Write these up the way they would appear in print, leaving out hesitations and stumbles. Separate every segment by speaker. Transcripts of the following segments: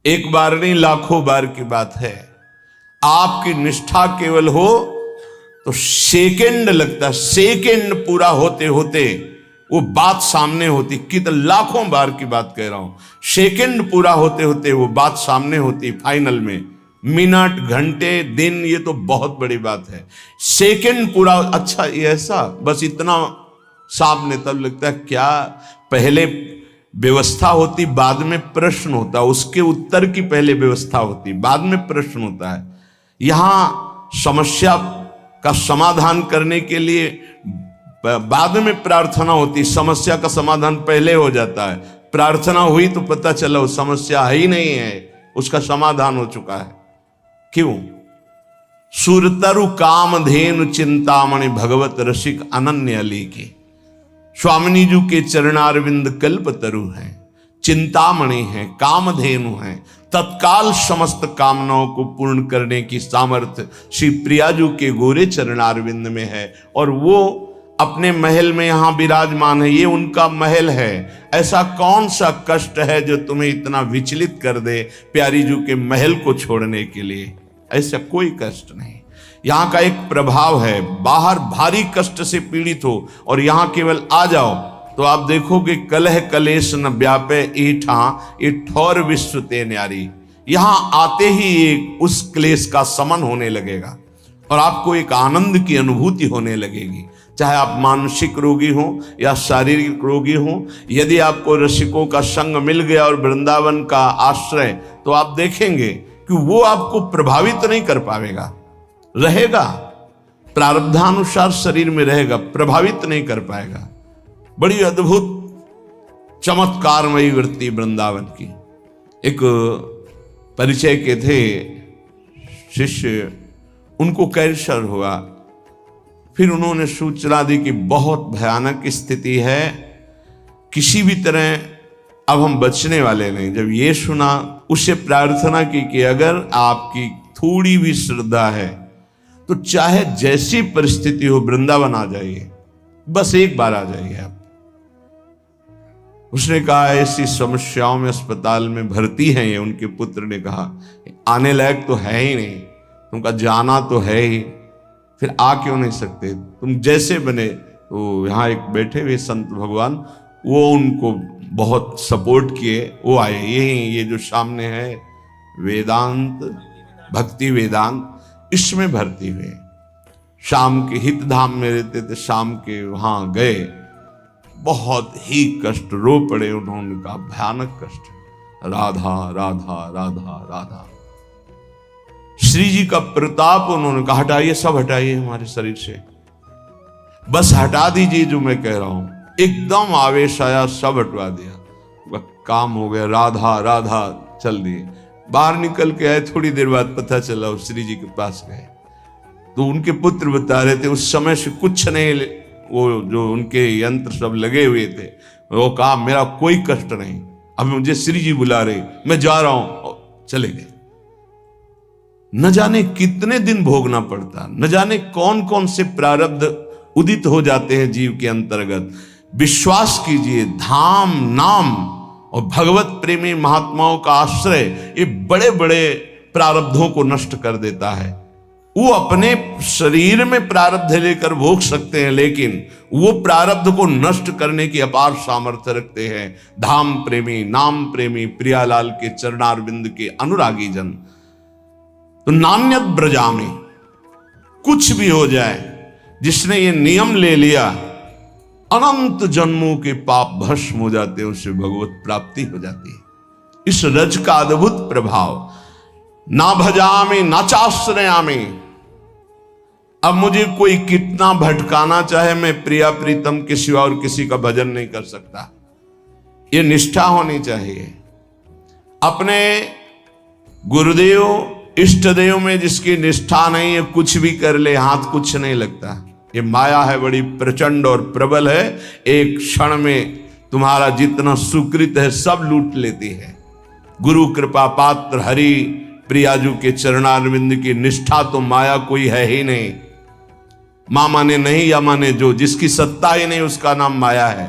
Speaker 1: एक बार नहीं, लाखों बार की बात है। आपकी निष्ठा केवल हो तो सेकंड लगता, सेकंड पूरा होते होते वो बात सामने होती। कितने लाखों बार की बात कह रहा हूं, सेकंड पूरा होते होते वो बात सामने होती। फाइनल में मिनट, घंटे, दिन, ये तो बहुत बड़ी बात है। सेकंड पूरा, अच्छा ये ऐसा, बस इतना सामने, तब लगता है क्या पहले व्यवस्था होती, बाद में प्रश्न होता, उसके उत्तर की पहले व्यवस्था होती, बाद में प्रश्न होता है। यहां समस्या का समाधान करने के लिए बाद में प्रार्थना होती, समस्या का समाधान पहले हो जाता है। प्रार्थना हुई तो पता चला वो समस्या है ही नहीं है, उसका समाधान हो चुका है। क्यों? सुरतरु कामधेनु चिंतामणि भगवत रसिक अनन्य अली के। स्वामिनी जी के चरणारविंद कल्पतरु हैं, चिंतामणि हैं, कामधेनु हैं। तत्काल समस्त कामनाओं को पूर्ण करने की सामर्थ्य श्री प्रियाजू के गोरे चरणारविंद में है। और वो अपने महल में यहां विराजमान है, ये उनका महल है। ऐसा कौन सा कष्ट है जो तुम्हें इतना विचलित कर दे प्यारी जू के महल को छोड़ने के लिए? ऐसा कोई कष्ट नहीं। यहां का एक प्रभाव है, बाहर भारी कष्ट से पीड़ित हो और यहां केवल आ जाओ तो आप देखोगे कलह कलेश न व्यापे ईठा ये ठौर विश्व ते न्यारी। यहां आते ही एक उस क्लेश का समन होने लगेगा और आपको एक आनंद की अनुभूति होने लगेगी। चाहे आप मानसिक रोगी हो या शारीरिक रोगी हो, यदि आपको रसिकों का संग मिल गया और वृंदावन का आश्रय, तो आप देखेंगे कि वो आपको प्रभावित नहीं कर पाएगा, रहेगा प्रारब्धानुसार शरीर में रहेगा, प्रभावित नहीं कर पाएगा। बड़ी अद्भुत चमत्कारमयी वृत्ति वृंदावन की। एक परिचय के थे शिष्य, उनको कैंसर हुआ। फिर उन्होंने सूचना दी कि बहुत भयानक स्थिति है, किसी भी तरह अब हम बचने वाले नहीं। जब ये सुना, उससे प्रार्थना की कि अगर आपकी थोड़ी भी श्रद्धा है तो चाहे जैसी परिस्थिति हो वृंदावन आ जाइए, बस एक बार आ जाइए आप। उसने कहा ऐसी समस्याओं में अस्पताल में भर्ती हैं ये। उनके पुत्र ने कहा आने लायक तो है ही नहीं, तुमका जाना तो है ही, फिर आ क्यों नहीं सकते? तुम जैसे बने। तो यहाँ एक बैठे हुए संत भगवान, वो उनको बहुत सपोर्ट किए, वो आए। ये जो सामने है वेदांत, भक्ति वेदांत, इसमें भर्ती हुए। शाम के हित धाम में रहते थे, शाम के वहां गए, बहुत ही कष्ट, रो पड़े उन्होंने कहा भयानक कष्ट, राधा राधा राधा राधा। श्री जी का प्रताप, उन्होंने कहा हटाइए, सब हटाइए हमारे शरीर से, बस हटा दीजिए जो मैं कह रहा हूं। एकदम आवेश आया, सब हटवा दिया, काम हो गया। राधा राधा चल दिए, बाहर निकल के आए। थोड़ी देर बाद पता चला वो श्री जी के पास गए तो उनके पुत्र बता रहे थे उस समय से कुछ नहीं, वो जो उनके यंत्र सब लगे हुए थे, वो कहा मेरा कोई कष्ट नहीं, अब मुझे श्री जी बुला रहे, मैं जा रहा हूं, चले गए। न जाने कितने दिन भोगना पड़ता, न जाने कौन कौन से प्रारब्ध उदित हो जाते हैं जीव के अंतर्गत। विश्वास कीजिए, धाम, नाम और भगवत प्रेमी महात्माओं का आश्रय ये बड़े बड़े प्रारब्धों को नष्ट कर देता है। वो अपने शरीर में प्रारब्ध लेकर भोग सकते हैं, लेकिन वो प्रारब्ध को नष्ट करने की अपार सामर्थ्य रखते हैं धाम प्रेमी, नाम प्रेमी, प्रियालाल के चरणारविंद के अनुरागी जन। तो नान्यत ब्रजामी, कुछ भी हो जाए, जिसने ये नियम ले लिया, अनंत जन्मों के पाप भस्म हो जाते हैं, उससे भगवत प्राप्ति हो जाती है। इस रज का अद्भुत प्रभाव। ना भजामी ना चाश्रयामी, अब मुझे कोई कितना भटकाना चाहे, मैं प्रिया प्रीतम के सिवा और किसी का भजन नहीं कर सकता। ये निष्ठा होनी चाहिए। अपने गुरुदेव इष्ट देव में जिसकी निष्ठा नहीं है, कुछ भी कर ले, हाथ कुछ नहीं लगता। ये माया है, बड़ी प्रचंड और प्रबल है, एक क्षण में तुम्हारा जितना सुकृत है सब लूट लेती है। गुरु कृपा पात्र हरि प्रियाजू के चरणारविंद की निष्ठा तो माया कोई है ही नहीं। मां माने नहीं या माने जो, जिसकी सत्ता ही नहीं उसका नाम माया है।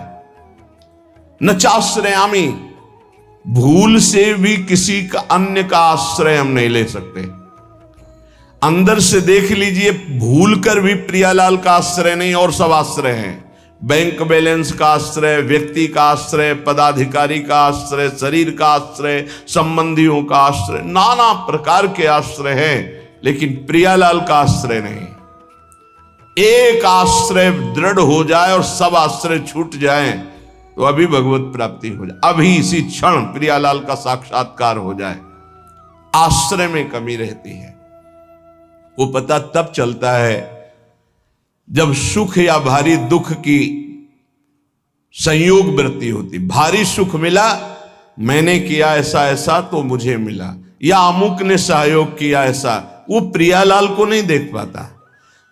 Speaker 1: न चाश्रयामी, भूल से भी किसी का अन्य का आश्रय हम नहीं ले सकते। अंदर से देख लीजिए, भूल कर भी प्रियालाल का आश्रय नहीं और सब आश्रय हैं। बैंक बैलेंस का आश्रय, व्यक्ति का आश्रय, पदाधिकारी का आश्रय, शरीर का आश्रय, संबंधियों का आश्रय, नाना प्रकार के आश्रय हैं, लेकिन प्रियालाल का आश्रय नहीं। एक आश्रय दृढ़ हो जाए और सब आश्रय छूट जाए तो अभी भगवत प्राप्ति हो जाए, अभी इसी क्षण प्रियालाल का साक्षात्कार हो जाए। आश्रय में कमी रहती है। वो पता तब चलता है जब सुख या भारी दुख की संयोग वृत्ति होती। भारी सुख मिला, मैंने किया ऐसा ऐसा तो मुझे मिला, या अमुक ने सहयोग किया ऐसा, वो प्रियालाल को नहीं देख पाता।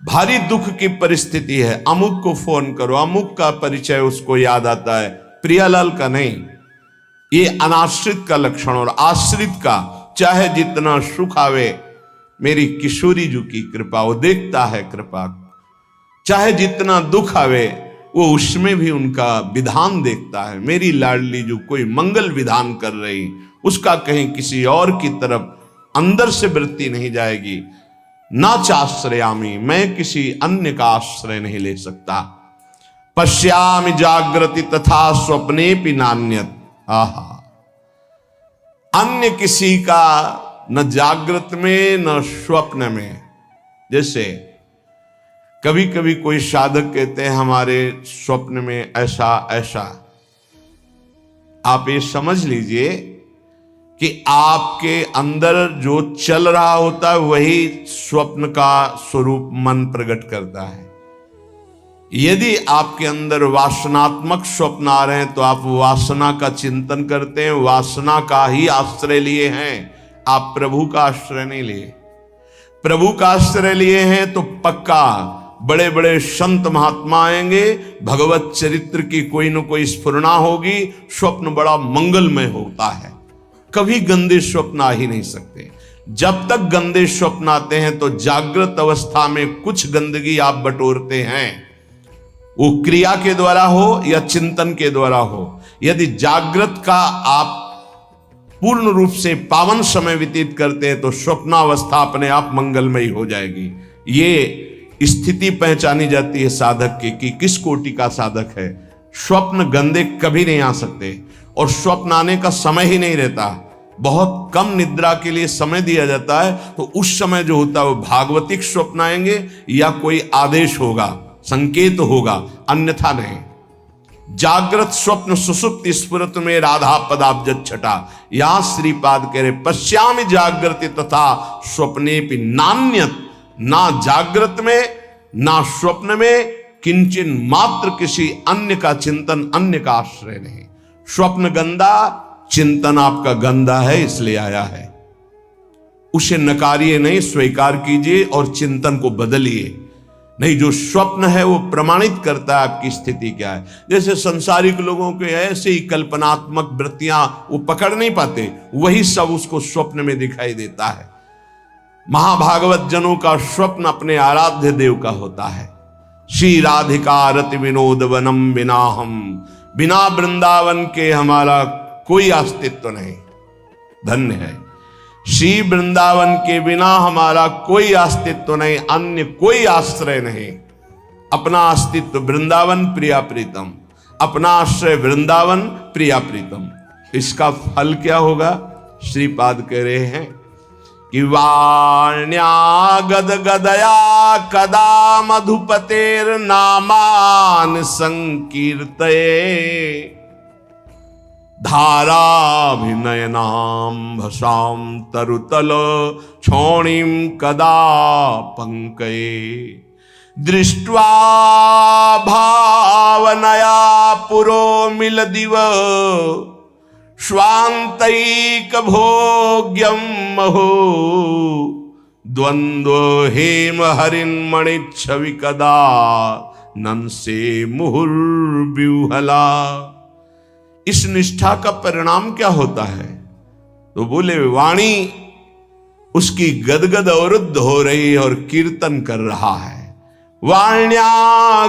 Speaker 1: भारी दुख की परिस्थिति है, अमुक को फोन करो, अमुक का परिचय उसको याद आता है, प्रियालाल का नहीं। ये अनाश्रित का लक्षण। और आश्रित का चाहे जितना सुख आवे, मेरी किशोरी जी की कृपा, वो देखता है कृपा। चाहे जितना दुख आवे, वो उसमें भी उनका विधान देखता है। मेरी लाडली जो कोई मंगल विधान कर रही, उसका कहीं किसी और की तरफ अंदर से वृत्ति नहीं जाएगी। ना चाश्रयामी, मैं किसी अन्य का आश्रय नहीं ले सकता। पश्यामि जागृति तथा स्वप्ने भी नान्यत। आहा, अन्य किसी का न जागृत में न स्वप्न में। जैसे कभी कभी कोई साधक कहते हैं हमारे स्वप्न में ऐसा ऐसा, आप ये समझ लीजिए कि आपके अंदर जो चल रहा होता है वही स्वप्न का स्वरूप मन प्रकट करता है। यदि आपके अंदर वासनात्मक स्वप्न आ रहे हैं तो आप वासना का चिंतन करते हैं, वासना का ही आश्रय लिए हैं, आप प्रभु का आश्रय नहीं लिए। प्रभु का आश्रय लिए हैं तो पक्का बड़े बड़े संत महात्मा आएंगे, भगवत चरित्र की कोई न कोई स्फुरना होगी, स्वप्न बड़ा मंगलमय होता है। कभी गंदे स्वप्न आ ही नहीं सकते। जब तक गंदे स्वप्न आते हैं तो जागृत अवस्था में कुछ गंदगी आप बटोरते हैं, वो क्रिया के द्वारा हो या चिंतन के द्वारा हो। यदि जागृत का आप पूर्ण रूप से पावन समय व्यतीत करते हैं तो स्वप्नावस्था अपने आप मंगलमयी हो जाएगी। ये स्थिति पहचानी जाती है साधक की कि किस कोटि का साधक है। स्वप्न गंदे कभी नहीं आ सकते और स्वप्न आने का समय ही नहीं रहता। बहुत कम निद्रा के लिए समय दिया जाता है, तो उस समय जो होता है वो भागवतिक स्वप्न आएंगे या कोई आदेश होगा, संकेत होगा, अन्यथा नहीं। जागृत स्वप्न सुसुप्ति स्फुरत में राधा पदाब्ज छटा। यहां श्रीपाद कह रहे पश्यामि जागृति तथा स्वप्ने भी नान्यत। ना जागृत में ना स्वप्न में किंचन मात्र किसी अन्य का चिंतन, अन्य का आश्रय नहीं। स्वप्न गंदा, चिंतन आपका गंदा है, इसलिए आया है। उसे नकारिए नहीं, स्वीकार कीजिए और चिंतन को बदलिए। नहीं, जो स्वप्न है वो प्रमाणित करता है आपकी स्थिति क्या है। जैसे संसारिक लोगों के ऐसे ही कल्पनात्मक वृत्तियां वो पकड़ नहीं पाते, वही सब उसको स्वप्न में दिखाई देता है। महाभागवत जनों का स्वप्न अपने आराध्य देव का होता है। श्री राधिका रति विनोद वनम बिना हम, बिना वृंदावन के हमारा कोई अस्तित्व नहीं। धन्य है, श्री वृंदावन के बिना हमारा कोई अस्तित्व नहीं, अन्य कोई आश्रय नहीं। अपना अस्तित्व वृंदावन प्रिया प्रीतम, अपना आश्रय वृंदावन प्रिया प्रीतम। इसका फल क्या होगा? श्रीपाद कह रहे हैं कि वाण्या गद गदया कदा मधुपतेर नामान संकीर्तये धाराभिनयनाम भसाम तरुतल क्षोणीम कदा पंकये दृष्ट्वा भावनया पुरो मिल दिव स्वांतैक भोग्यम महो द्वंद्व हेम हरिन्मणि छवि कदा नंसे मुहुर्व्यूहला। इस निष्ठा का परिणाम क्या होता है? तो बोले वाणी उसकी गदगद अवरुद्ध हो रही और कीर्तन कर रहा है। वाण्या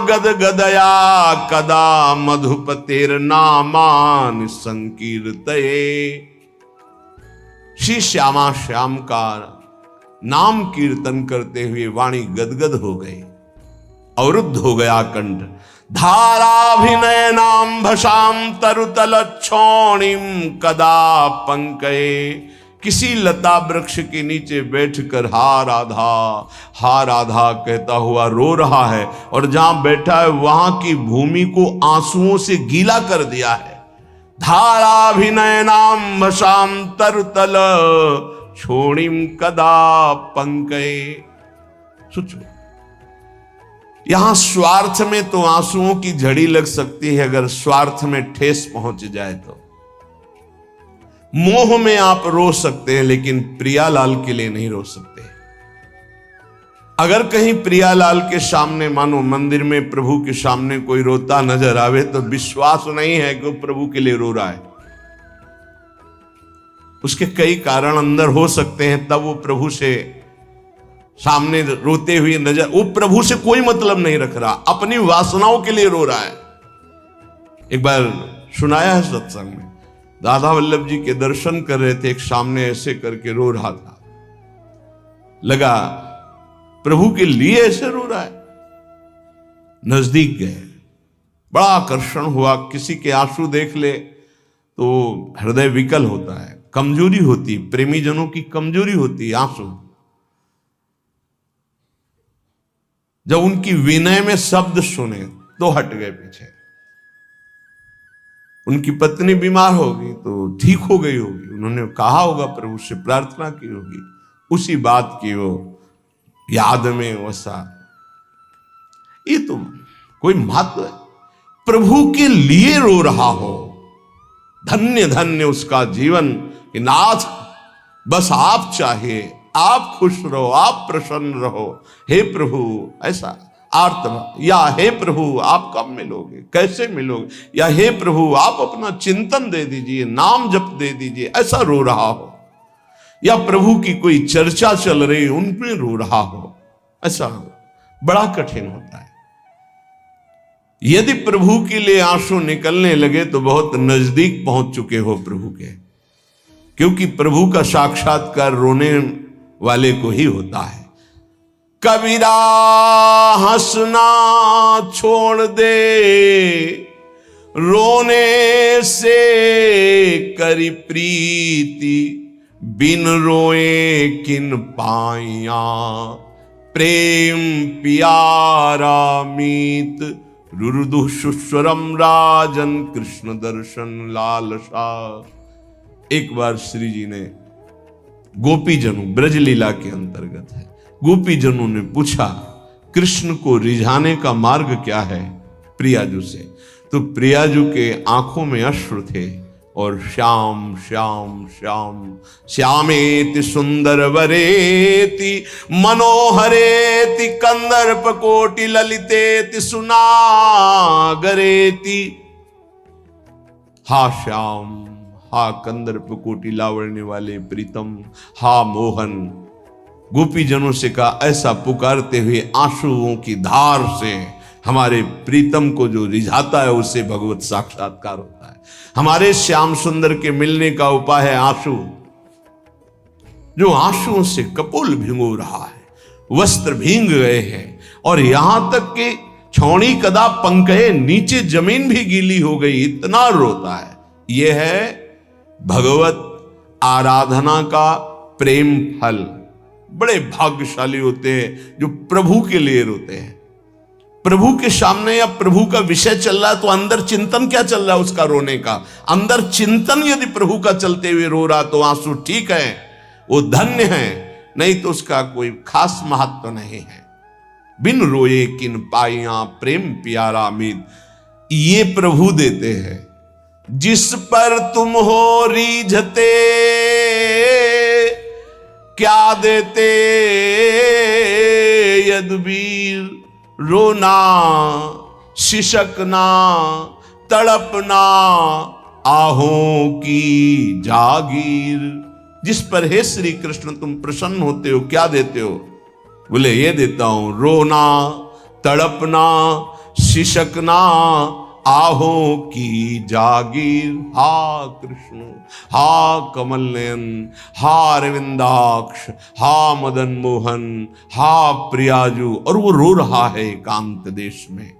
Speaker 1: गदगदया कदा मधुपतेर्नामान संकीर्तये। श्री श्यामा श्याम का नाम कीर्तन करते हुए वाणी गदगद हो गई, अवरुद्ध हो गया कंठ। धाराभिनयनाम भसाम तरुतल क्षोणिम कदा पंकये। किसी लता वृक्ष के नीचे बैठकर हा राधा कहता हुआ रो रहा है, और जहां बैठा है वहां की भूमि को आंसुओं से गीला कर दिया है। धाराभिनयनाम भसाम तरुतल छोड़िम कदा पंकये। सोचो, यहां स्वार्थ में तो आंसुओं की झड़ी लग सकती है, अगर स्वार्थ में ठेस पहुंच जाए तो। मोह में आप रो सकते हैं, लेकिन प्रियालाल के लिए नहीं रो सकते। अगर कहीं प्रियालाल के सामने, मानो मंदिर में प्रभु के सामने कोई रोता नजर आवे, तो विश्वास नहीं है कि वो प्रभु के लिए रो रहा है। उसके कई कारण अंदर हो सकते हैं, तब वो प्रभु से सामने रोते हुए नजर, वो प्रभु से कोई मतलब नहीं रख रहा, अपनी वासनाओं के लिए रो रहा है। एक बार सुनाया है सत्संग में, राधा वल्लभ जी के दर्शन कर रहे थे, एक सामने ऐसे करके रो रहा था, लगा प्रभु के लिए ऐसे रो रहा है। नजदीक गए, बड़ा आकर्षण हुआ। किसी के आंसू देख ले तो हृदय विकल होता है, कमजोरी होती, प्रेमी जनों की कमजोरी होती आंसू। जब उनकी विनय में शब्द सुने तो हट गए पीछे। उनकी पत्नी बीमार होगी तो ठीक हो गई होगी, उन्होंने कहा होगा, प्रभु से प्रार्थना की होगी, उसी बात की वो याद में वसा। ये तो कोई महत्व है, प्रभु के लिए रो रहा हो, धन्य धन्य उसका जीवन कि नाथ बस आप चाहिए, आप खुश रहो, आप प्रसन्न रहो, हे प्रभु। ऐसा आर्त, या हे प्रभु आप कब मिलोगे, कैसे मिलोगे, या हे प्रभु आप अपना चिंतन दे दीजिए, नाम जप दे दीजिए, ऐसा रो रहा हो। या प्रभु की कोई चर्चा चल रही, उनमें रो रहा हो, ऐसा बड़ा कठिन होता है। यदि प्रभु के लिए आंसू निकलने लगे तो बहुत नजदीक पहुंच चुके हो प्रभु के, क्योंकि प्रभु का साक्षात्कार रोने वाले को ही होता है। कबीरा हंसना छोड़ दे, रोने से करी प्रीति, बिन रोए किन पाइया, प्रेम प्यारा मीत, रुरुदु सुस्वरम राजन, कृष्ण दर्शन लालसा। एक बार श्री जी ने गोपीजनों, ब्रजलीला के अंतर्गत है, गोपीजनों ने पूछा कृष्ण को रिझाने का मार्ग क्या है प्रियाजू से, तो प्रियाजू के आंखों में अश्रु थे और श्याम श्याम श्याम श्यामेति सुंदर वरेति मनोहरेति कंदर्प कोटि ललितेति सुनागरेति। हा श्याम, हा कंदर्प कोटि लावण्य वाले प्रीतम, हा मोहन। गोपीजनों से कहा, ऐसा पुकारते हुए आंसुओं की धार से हमारे प्रीतम को जो रिझाता है उससे भगवत साक्षात्कार होता है। हमारे श्याम सुंदर के मिलने का उपाय है आंसू। जो आंसुओं से कपोल भिगो रहा है, वस्त्र भींग गए हैं, और यहां तक कि छौणी कदा पंकहे, नीचे जमीन भी गीली हो गई, इतना रोता है। यह है भगवत आराधना का प्रेम फल। बड़े भाग्यशाली होते हैं जो प्रभु के लिए रोते हैं। प्रभु के सामने या प्रभु का विषय चल रहा है तो अंदर चिंतन क्या चल रहा है उसका रोने का। अंदर चिंतन यदि प्रभु का चलते हुए रो रहा तो आंसू ठीक है, वो धन्य है, नहीं तो उसका कोई खास महत्व नहीं है। बिन रोए किन पाइया, प्रेम प्यारा अमित, ये प्रभु देते हैं। जिस पर तुम हो रीझते, क्या देते यदुवीर, रोना शिशकना तड़पना आहों की जागीर। जिस पर हे श्री कृष्ण तुम प्रसन्न होते हो, क्या देते हो? बोले ये देता हूं, रोना तड़पना सिसकना आहों की जागीर। हा कृष्ण, हा कमल नयन, हा अरविंदाक्ष, हा मदन मोहन, हा प्रियाजू। और वो रो रहा है एकांत देश में।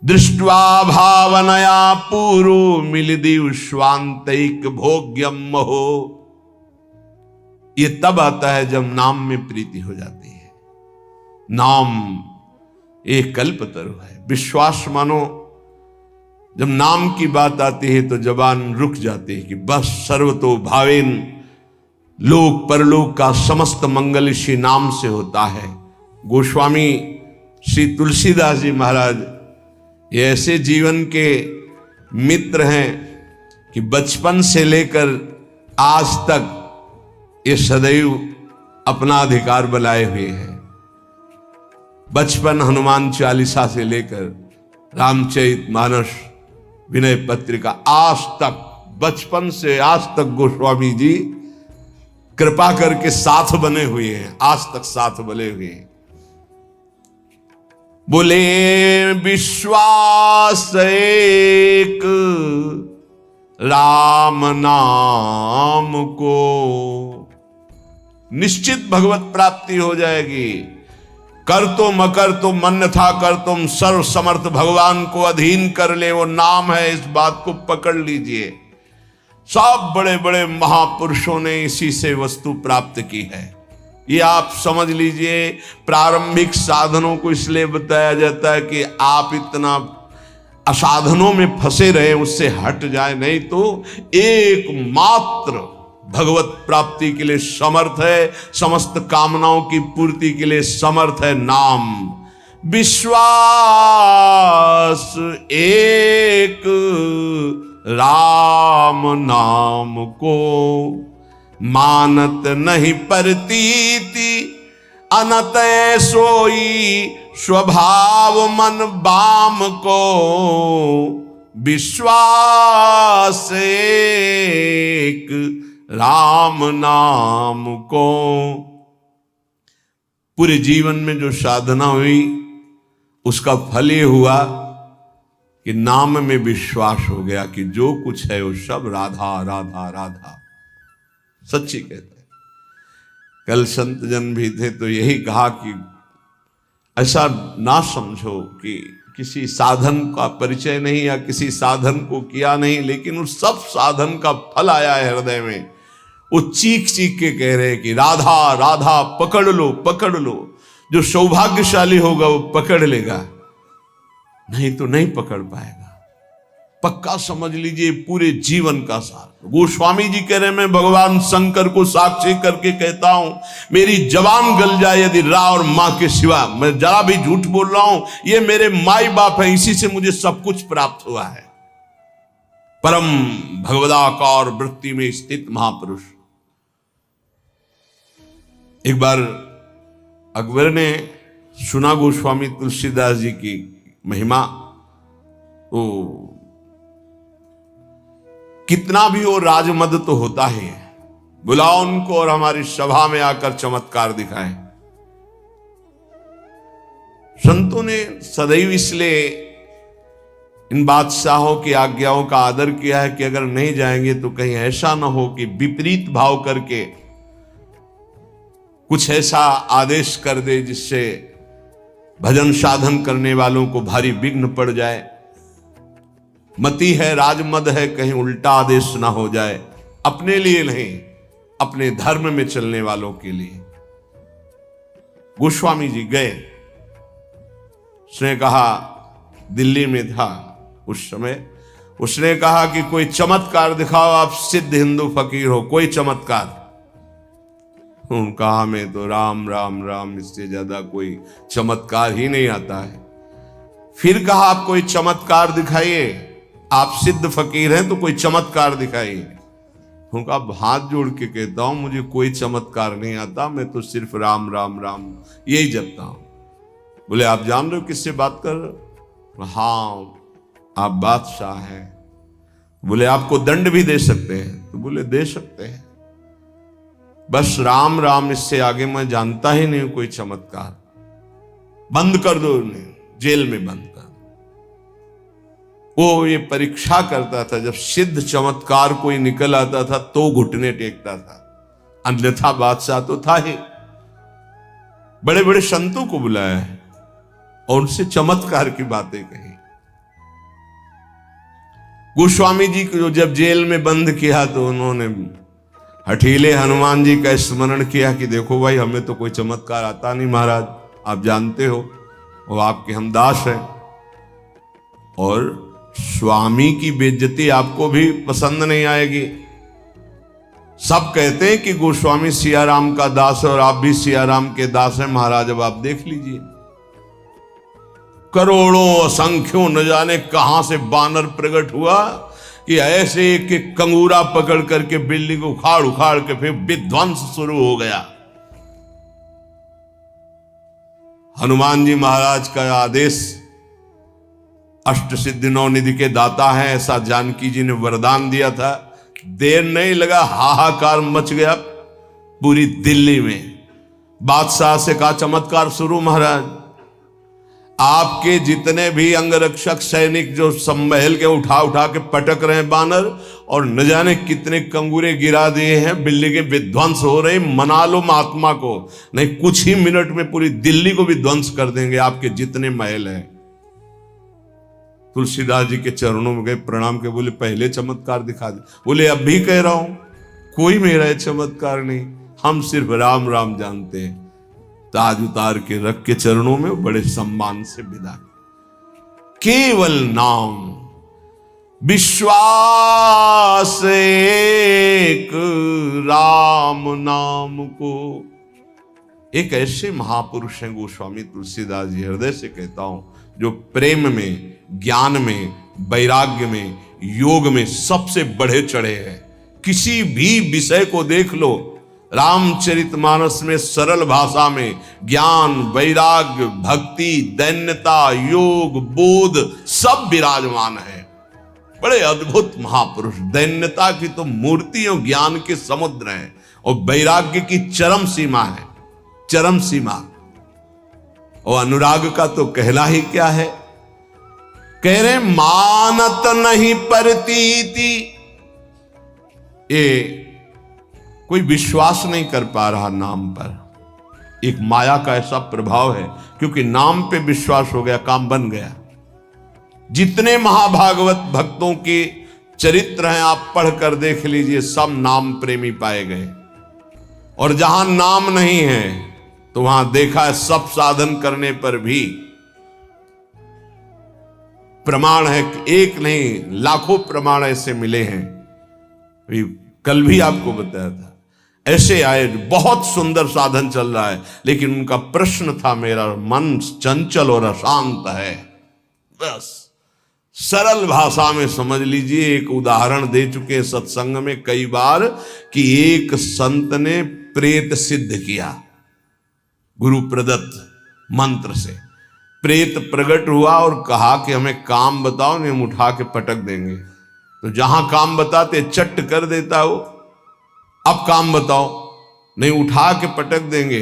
Speaker 1: दृष्ट्वा भावनया पूरो मिलिदिव स्वांतैक भोग्यम महो। ये तब आता है जब नाम में प्रीति हो जाती है। नाम एक कल्पतरु है। विश्वास मानो जब नाम की बात आती है तो जबान रुक जाती है कि बस सर्वतो भावेन, लोक परलोक का समस्त मंगल इसी नाम से होता है। गोस्वामी श्री तुलसीदास जी महाराज ये ऐसे जीवन के मित्र हैं कि बचपन से लेकर आज तक ये सदैव अपना अधिकार बनाए हुए हैं। बचपन हनुमान चालीसा से लेकर रामचरितमानस, विनय पत्रिका, आज तक, बचपन से आज तक गोस्वामी जी कृपा करके साथ बने हुए हैं, आज तक साथ बने हुए हैं। बोले विश्वास एक राम नाम को, निश्चित भगवत प्राप्ति हो जाएगी। कर तो मकर तो मन था कर तुम सर्व समर्थ भगवान को अधीन कर ले, वो नाम है, इस बात को पकड़ लीजिए। सब बड़े बड़े महापुरुषों ने इसी से वस्तु प्राप्त की है। ये आप समझ लीजिए। प्रारंभिक साधनों को इसलिए बताया जाता है कि आप इतना असाधनों में फंसे रहे, उससे हट जाए, नहीं तो एकमात्र भगवत प्राप्ति के लिए समर्थ है, समस्त कामनाओं की पूर्ति के लिए समर्थ है नाम। विश्वास एक राम नाम को, मानत नहीं परतीति अनत सोई स्वभाव मन बाम को। विश्वास एक राम नाम को। पूरे जीवन में जो साधना हुई उसका फल ये हुआ कि नाम में विश्वास हो गया कि जो कुछ है वो सब राधा राधा राधा। सच्ची कहते हैं। कल संत जन भी थे तो यही कहा कि ऐसा ना समझो कि किसी साधन का परिचय नहीं या किसी साधन को किया नहीं, लेकिन उस सब साधन का फल आया है हृदय में। वो चीख चीख के कह रहे कि राधा राधा पकड़ लो पकड़ लो। जो सौभाग्यशाली होगा वो पकड़ लेगा, नहीं तो नहीं पकड़ पाएगा। पक्का समझ लीजिए पूरे जीवन का सार। गोस्वामी जी कह रहे मैं भगवान शंकर को साक्षी करके कहता हूं, मेरी जबान गल जाए यदि रा और मां के सिवा, मैं जरा भी झूठ बोल रहा हूं, ये मेरे माई बाप है, इसी से मुझे सब कुछ प्राप्त हुआ है। परम भगवदाकार वृत्ति में स्थित महापुरुष। एक बार अकबर ने सुना गोस्वामी तुलसीदास जी की महिमा, तो कितना भी वो राजमद तो होता है, बुलाओ उनको और हमारी सभा में आकर चमत्कार दिखाएं। संतों ने सदैव इसलिए इन बादशाहों की आज्ञाओं का आदर किया है कि अगर नहीं जाएंगे तो कहीं ऐसा ना हो कि विपरीत भाव करके कुछ ऐसा आदेश कर दे जिससे भजन साधन करने वालों को भारी विघ्न पड़ जाए। मति है, राजमद है, कहीं उल्टा आदेश ना हो जाए, अपने लिए नहीं अपने धर्म में चलने वालों के लिए। गोस्वामी जी गए, उसने कहा, दिल्ली में था उस समय, उसने कहा कि कोई चमत्कार दिखाओ, आप सिद्ध हिंदू फकीर हो, कोई चमत्कार। कहा मैं तो राम राम राम, इससे ज्यादा कोई चमत्कार ही नहीं आता है। फिर कहा आप कोई चमत्कार दिखाइए, आप सिद्ध फकीर हैं तो कोई चमत्कार दिखाइए। उनका हाथ जोड़ के कहता हूं मुझे कोई चमत्कार नहीं आता, मैं तो सिर्फ राम राम राम यही जपता हूं। बोले आप जान रहे हो किससे बात कर रहे हो? हाँ आप बादशाह हैं। बोले आपको दंड भी दे सकते हैं? तो बोले दे सकते हैं, बस राम राम, इससे आगे मैं जानता ही नहीं कोई चमत्कार। बंद कर दो उन्हें, जेल में बंद कर दो। वो ये परीक्षा करता था, जब सिद्ध चमत्कार कोई निकल आता था तो घुटने टेकता था, अन्यथा बादशाह तो था ही। बड़े बड़े संतों को बुलाया है और उनसे चमत्कार की बातें कही। गोस्वामी जी को जब जेल में बंद किया तो उन्होंने हठीले हनुमान जी का स्मरण किया कि देखो भाई, हमें तो कोई चमत्कार आता नहीं महाराज, आप जानते हो, वो आपके हम दास हैं, और स्वामी की बेइज्जती आपको भी पसंद नहीं आएगी। सब कहते हैं कि गोस्वामी सियाराम का दास है और आप भी सियाराम के दास हैं महाराज, अब आप देख लीजिए, करोड़ों असंख्यों न जाने कहां से बानर प्रकट हुआ कि ऐसे एक एक कंगूरा पकड़ करके बिल्डिंग को उखाड़ उखाड़ के फिर विध्वंस शुरू हो गया। हनुमान जी महाराज का आदेश, अष्ट सिद्धि नौ निधि के दाता हैं, ऐसा जानकी जी ने वरदान दिया था। देर नहीं लगा, हाहाकार मच गया पूरी दिल्ली में। बादशाह से कहा चमत्कार शुरू महाराज, आपके जितने भी अंगरक्षक सैनिक जो सब महल के उठा उठा के पटक रहे हैं बानर, और न जाने कितने कंगूरे गिरा दिए हैं, बिल्डिंगें विध्वंस हो रही, मना लो महात्मा को, नहीं कुछ ही मिनट में पूरी दिल्ली को भी ध्वंस कर देंगे आपके जितने महल हैं। तुलसीदास जी के चरणों में गए, प्रणाम के बोले पहले चमत्कार दिखा दे। बोले अब भी कह रहा हूं, कोई मेरा चमत्कार नहीं, हम सिर्फ राम राम जानते हैं। ताज उतार के रख के चरणों में बड़े सम्मान से विदा। केवल नाम, विश्वास एक राम नाम को। एक ऐसे महापुरुष हैं गोस्वामी तुलसीदास जी, हृदय से कहता हूं, जो प्रेम में, ज्ञान में, वैराग्य में, योग में सबसे बढ़े चढ़े हैं। किसी भी विषय को देख लो, रामचरितमानस में सरल भाषा में ज्ञान, वैराग्य, भक्ति, दैन्यता, योग, बोध सब विराजमान है। बड़े अद्भुत महापुरुष, दैन्यता की तो मूर्ति और ज्ञान के समुद्र हैं, और वैराग्य की चरम सीमा है, चरम सीमा। और अनुराग का तो कहला ही क्या है। कह रहे मानत नहीं परतीति, ये कोई विश्वास नहीं कर पा रहा नाम पर। एक माया का ऐसा प्रभाव है, क्योंकि नाम पे विश्वास हो गया, काम बन गया। जितने महाभागवत भक्तों के चरित्र हैं आप पढ़कर देख लीजिए, सब नाम प्रेमी पाए गए। और जहां नाम नहीं है तो वहां देखा है सब साधन करने पर भी प्रमाण है, एक नहीं लाखों प्रमाण ऐसे मिले हैं। कल भी आपको बताया था, ऐसे आए, बहुत सुंदर साधन चल रहा है, लेकिन उनका प्रश्न था, मेरा मन चंचल और अशांत है। बस सरल भाषा में समझ लीजिए, एक उदाहरण दे चुके सत्संग में कई बार कि एक संत ने प्रेत सिद्ध किया, गुरु प्रदत्त मंत्र से प्रेत प्रकट हुआ और कहा कि हमें काम बताओ, नहीं हम उठा के पटक देंगे। तो जहां काम बताते चट कर देता वो, अब काम बताओ, नहीं उठा के पटक देंगे।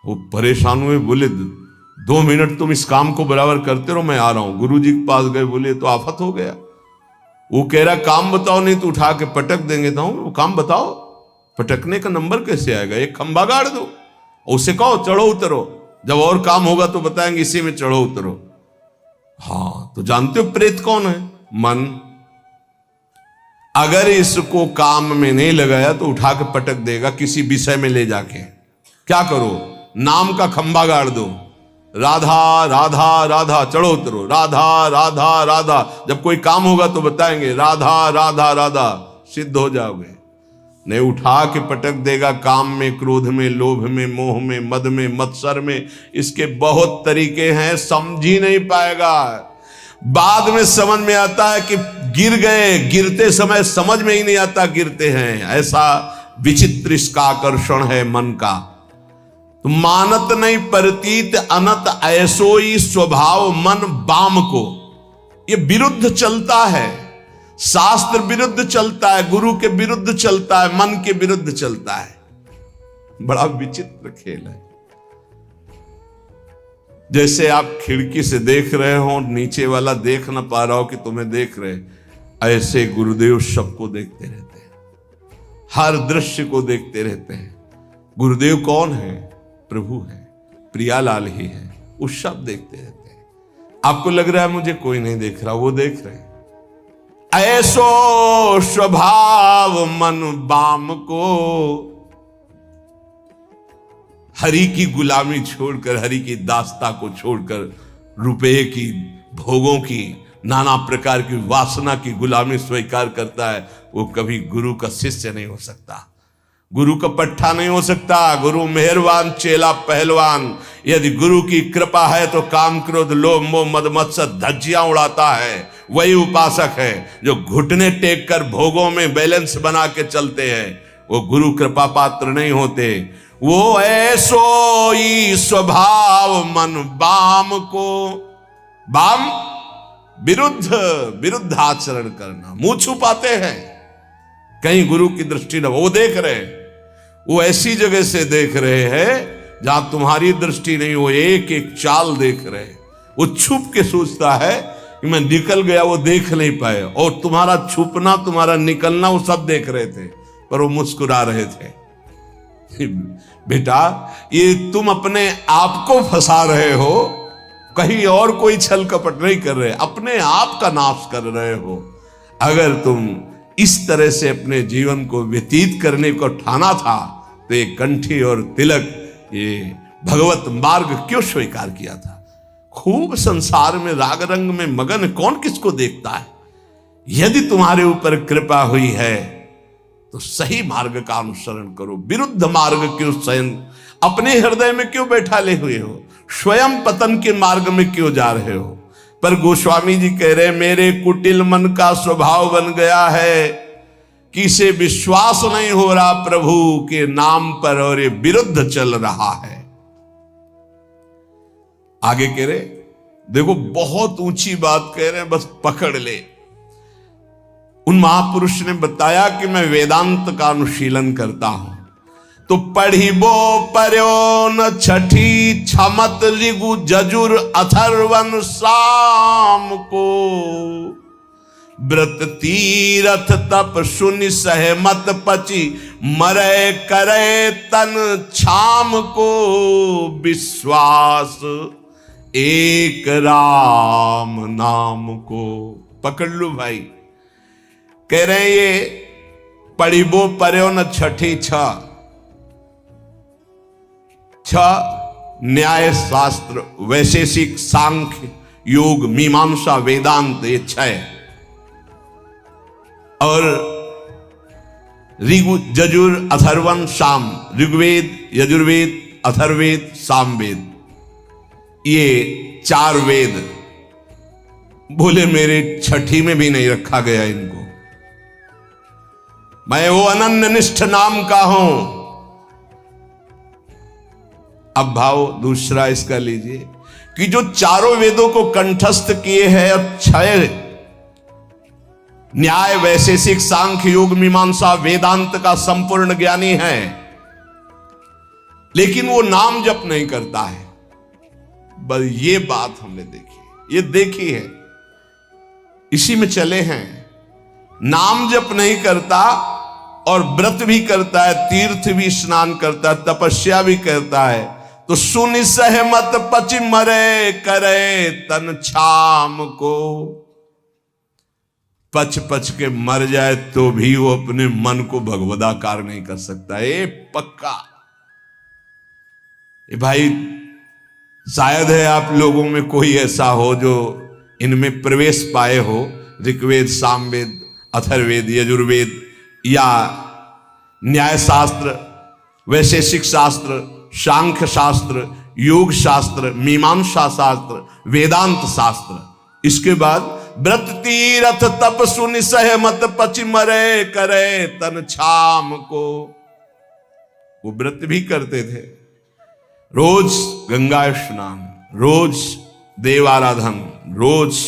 Speaker 1: वो परेशान हुए, बोले 2 मिनट तुम इस काम को बराबर करते रहो, मैं आ रहा हूं। गुरुजी के पास गए, बोले तो आफत हो गया। वो कह रहा काम बताओ, नहीं तो उठा के पटक देंगे। तो वो काम बताओ, पटकने का नंबर कैसे आएगा, एक खंभा गाड़ दो, उसे कहो चढ़ो उतरो, जब और काम होगा तो बताएंगे इसी में चढ़ो उतरो। हाँ, तो जानते हो प्रेत कौन है? मन। अगर इसको काम में नहीं लगाया तो उठा के पटक देगा किसी विषय में ले जाके। क्या करो, नाम का खंभा गाड़ दो, राधा राधा राधा चढ़ो उतरो, राधा राधा राधा, जब कोई काम होगा तो बताएंगे राधा राधा राधा, सिद्ध हो जाओगे। नहीं उठा के पटक देगा काम में, क्रोध में, लोभ में, मोह में, मद में, मत्सर में। इसके बहुत तरीके हैं, समझ ही नहीं पाएगा। बाद में समझ में आता है कि गिर गए, गिरते समय समझ में ही नहीं आता गिरते हैं। ऐसा विचित्र इसका आकर्षण है मन का। तो मानत नहीं परतीत अनत ऐसोई स्वभाव मन बाम को। ये विरुद्ध चलता है, शास्त्र विरुद्ध चलता है, गुरु के विरुद्ध चलता है, मन के विरुद्ध चलता है। बड़ा विचित्र खेल है। जैसे आप खिड़की से देख रहे हो, नीचे वाला देख ना पा रहा हो कि तुम्हें देख रहे, ऐसे गुरुदेव सबको देखते रहते हैं, हर दृश्य को देखते रहते हैं। गुरुदेव कौन है? प्रभु है, प्रियालाल ही है, वो सब देखते रहते हैं। आपको लग रहा है मुझे कोई नहीं देख रहा, वो देख रहे हैं। ऐसो स्वभाव मन बाम को, हरि की गुलामी छोड़कर, हरि की दास्ता को छोड़कर, रुपये की, भोगों की, नाना प्रकार की वासना की गुलामी स्वीकार करता है, वो कभी गुरु का शिष्य नहीं हो सकता, गुरु का पट्टा नहीं हो सकता। गुरु मेहरबान, चेला पहलवान। यदि गुरु की कृपा है तो काम, क्रोध, लोभ, मोह, मद, मत्सर धज्जियां उड़ाता है, वही उपासक है। जो घुटने टेक कर भोगों में बैलेंस बना के चलते हैं, वो गुरु कृपा पात्र नहीं होते। वो ऐसो ही स्वभाव मन बाम को, बाम विरुद्ध आचरण करना, मुंह छुपाते हैं, कहीं गुरु की दृष्टि न। वो देख रहे हैं, वो ऐसी जगह से देख रहे हैं जहां तुम्हारी दृष्टि नहीं, वो एक एक चाल देख रहे हैं। वो छुप के सोचता है कि मैं निकल गया, वो देख नहीं पाए, और तुम्हारा छुपना, तुम्हारा निकलना वो सब देख रहे थे, पर वो मुस्कुरा रहे थे। बेटा, ये तुम अपने आप को फंसा रहे हो, कहीं और कोई छल कपट नहीं कर रहे, अपने आप का नाश कर रहे हो। अगर तुम इस तरह से अपने जीवन को व्यतीत करने को ठाना था, तो ये कंठी और तिलक, ये भगवत मार्ग क्यों स्वीकार किया था? खूब संसार में राग रंग में मगन कौन किसको देखता है? यदि तुम्हारे ऊपर कृपा हुई है तो सही मार्ग का अनुसरण करो, विरुद्ध मार्ग क्यों स्वयं अपने हृदय में क्यों बैठा ले हुए हो? स्वयं पतन के मार्ग में क्यों जा रहे हो? पर गोस्वामी जी कह रहे, मेरे कुटिल मन का स्वभाव बन गया है कि इसे विश्वास नहीं हो रहा प्रभु के नाम पर, और ये विरुद्ध चल रहा है। आगे कह रहे, देखो बहुत ऊंची बात कह रहे हैं, बस पकड़ ले। उन महापुरुष ने बताया कि मैं वेदांत का अनुशीलन करता हूं, तो पढ़िबो पर्यो न छठी छमत ऋगु जजुर अथर्वन साम को, व्रत तीरथ तप सुनि सहमत पची मरे करे तन छाम को, विश्वास एक राम नाम को। पकड़ लो भाई, कह रहे ये पढ़िबो पर्यो न छठी छ न्याय शास्त्र, वैशेषिक, सांख्य, योग, मीमांसा, वेदांत, ये छह, और ऋगु जजुर अथर्वन साम, ऋग्वेद, यजुर्वेद, अथर्वेद, सामवेद, ये चार वेद। बोले मेरे छठी में भी नहीं रखा गया इनको, मैं वो अनन्य निष्ठ नाम का हूं। अब भाव दूसरा इसका लीजिए कि जो चारों वेदों को कंठस्थ किए हैं और छह न्याय, वैशेषिक, सांख्य, योग, मीमांसा, वेदांत का संपूर्ण ज्ञानी है, लेकिन वो नाम जप नहीं करता है। बस ये बात हमने देखी, ये देखी है, इसी में चले हैं। नाम जप नहीं करता और व्रत भी करता है, तीर्थ भी स्नान करता है, तपस्या भी करता है, तो सुनि सहमत पचि मरे करे तन छाम को। पच पच के मर जाए तो भी वो अपने मन को भगवदाकार नहीं कर सकता, ये पक्का। ये भाई शायद है आप लोगों में कोई ऐसा हो जो इनमें प्रवेश पाए हो, ऋग्वेद, सामवेद, अथर्वेद, यजुर्वेद, या न्याय शास्त्र, वैशेषिक शास्त्र, सांख्य शास्त्र, योग शास्त्र, मीमांसा शास्त्र, वेदांत शास्त्र। इसके बाद व्रत तीरथ तप सुनि सहमत पचि मरे करे तन छाम को। वो व्रत भी करते थे, रोज गंगा स्नान, रोज देव आराधन, रोज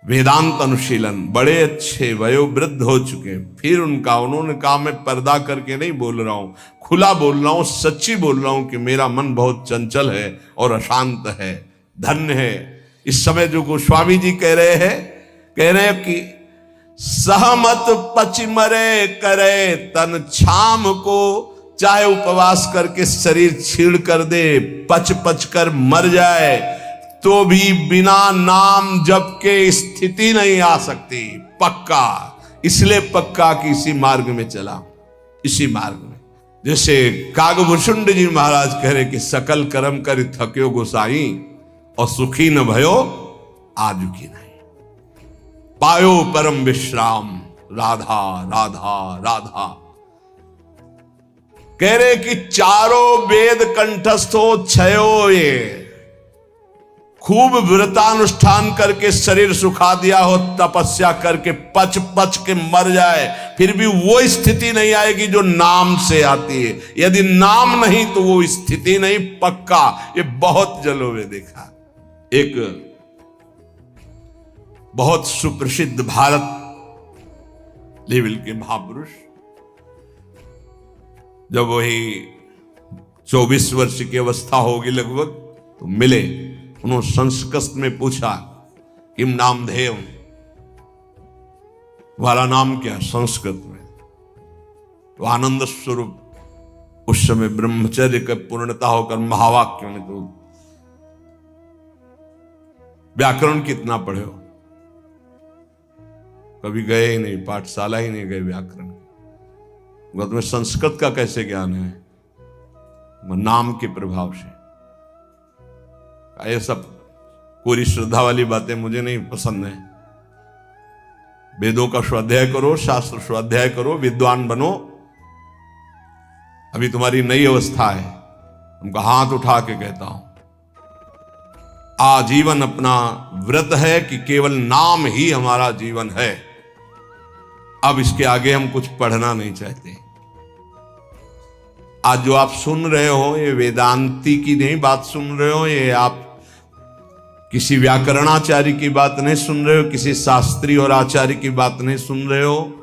Speaker 1: वेदांत अनुशीलन, बड़े अच्छे वयोवृद्ध हो चुके, फिर उन्होंने कहा मैं पर्दा करके नहीं बोल रहा हूं, खुला बोल रहा हूं, सच्ची बोल रहा हूं कि मेरा मन बहुत चंचल है और अशांत है। धन्य है इस समय जो गोस्वामी जी कह रहे हैं कि सहमत पच मरे करे तन छाम को, चाहे उपवास करके शरीर छीड़ कर दे, पच पच कर मर जाए तो भी बिना नाम जप के स्थिति नहीं आ सकती। पक्का, इसलिए पक्का कि इसी मार्ग में चला, इसी मार्ग में। जैसे कागभूषुंड जी महाराज कह रहे कि सकल कर्म कर थक्यो गोसाई और सुखी न भयो आजू की नहीं, पायो परम विश्राम राधा राधा राधा। कह रहे कि चारों वेद कंठस्थ हो, छयो ये खूब व्रतानुष्ठान करके शरीर सुखा दिया हो, तपस्या करके पच पच के मर जाए, फिर भी वो स्थिति नहीं आएगी जो नाम से आती है। यदि नाम नहीं तो वो स्थिति नहीं, पक्का। ये बहुत जलों में देखा। एक बहुत सुप्रसिद्ध भारत लेवल के महापुरुष जब वही 24 वर्ष की अवस्था होगी लगभग, तो मिले। उन्होंने संस्कृत में पूछा किम नामधेय, तुम्हारा नाम क्या? संस्कृत में। तो आनंद स्वरूप उस समय ब्रह्मचर्य का पूर्णता होकर महावाक्यों में, तो व्याकरण कितना पढ़े हो? कभी गए ही नहीं, पाठशाला ही नहीं गए व्याकरण। तुम्हें संस्कृत का कैसे ज्ञान है? नाम के प्रभाव से। ये सब पूरी श्रद्धा वाली बातें मुझे नहीं पसंद है। वेदों का स्वाध्याय करो, शास्त्र स्वाध्याय करो, विद्वान बनो। अभी तुम्हारी नई अवस्था है। उनका हाथ उठा के कहता हूं, आजीवन अपना व्रत है कि केवल नाम ही हमारा जीवन है। अब इसके आगे हम कुछ पढ़ना नहीं चाहते। आज जो आप सुन रहे हो, ये वेदांती की नहीं बात सुन रहे हो, ये आप किसी व्याकरणाचार्य की बात नहीं सुन रहे हो, किसी शास्त्री और आचार्य की बात नहीं सुन रहे हो,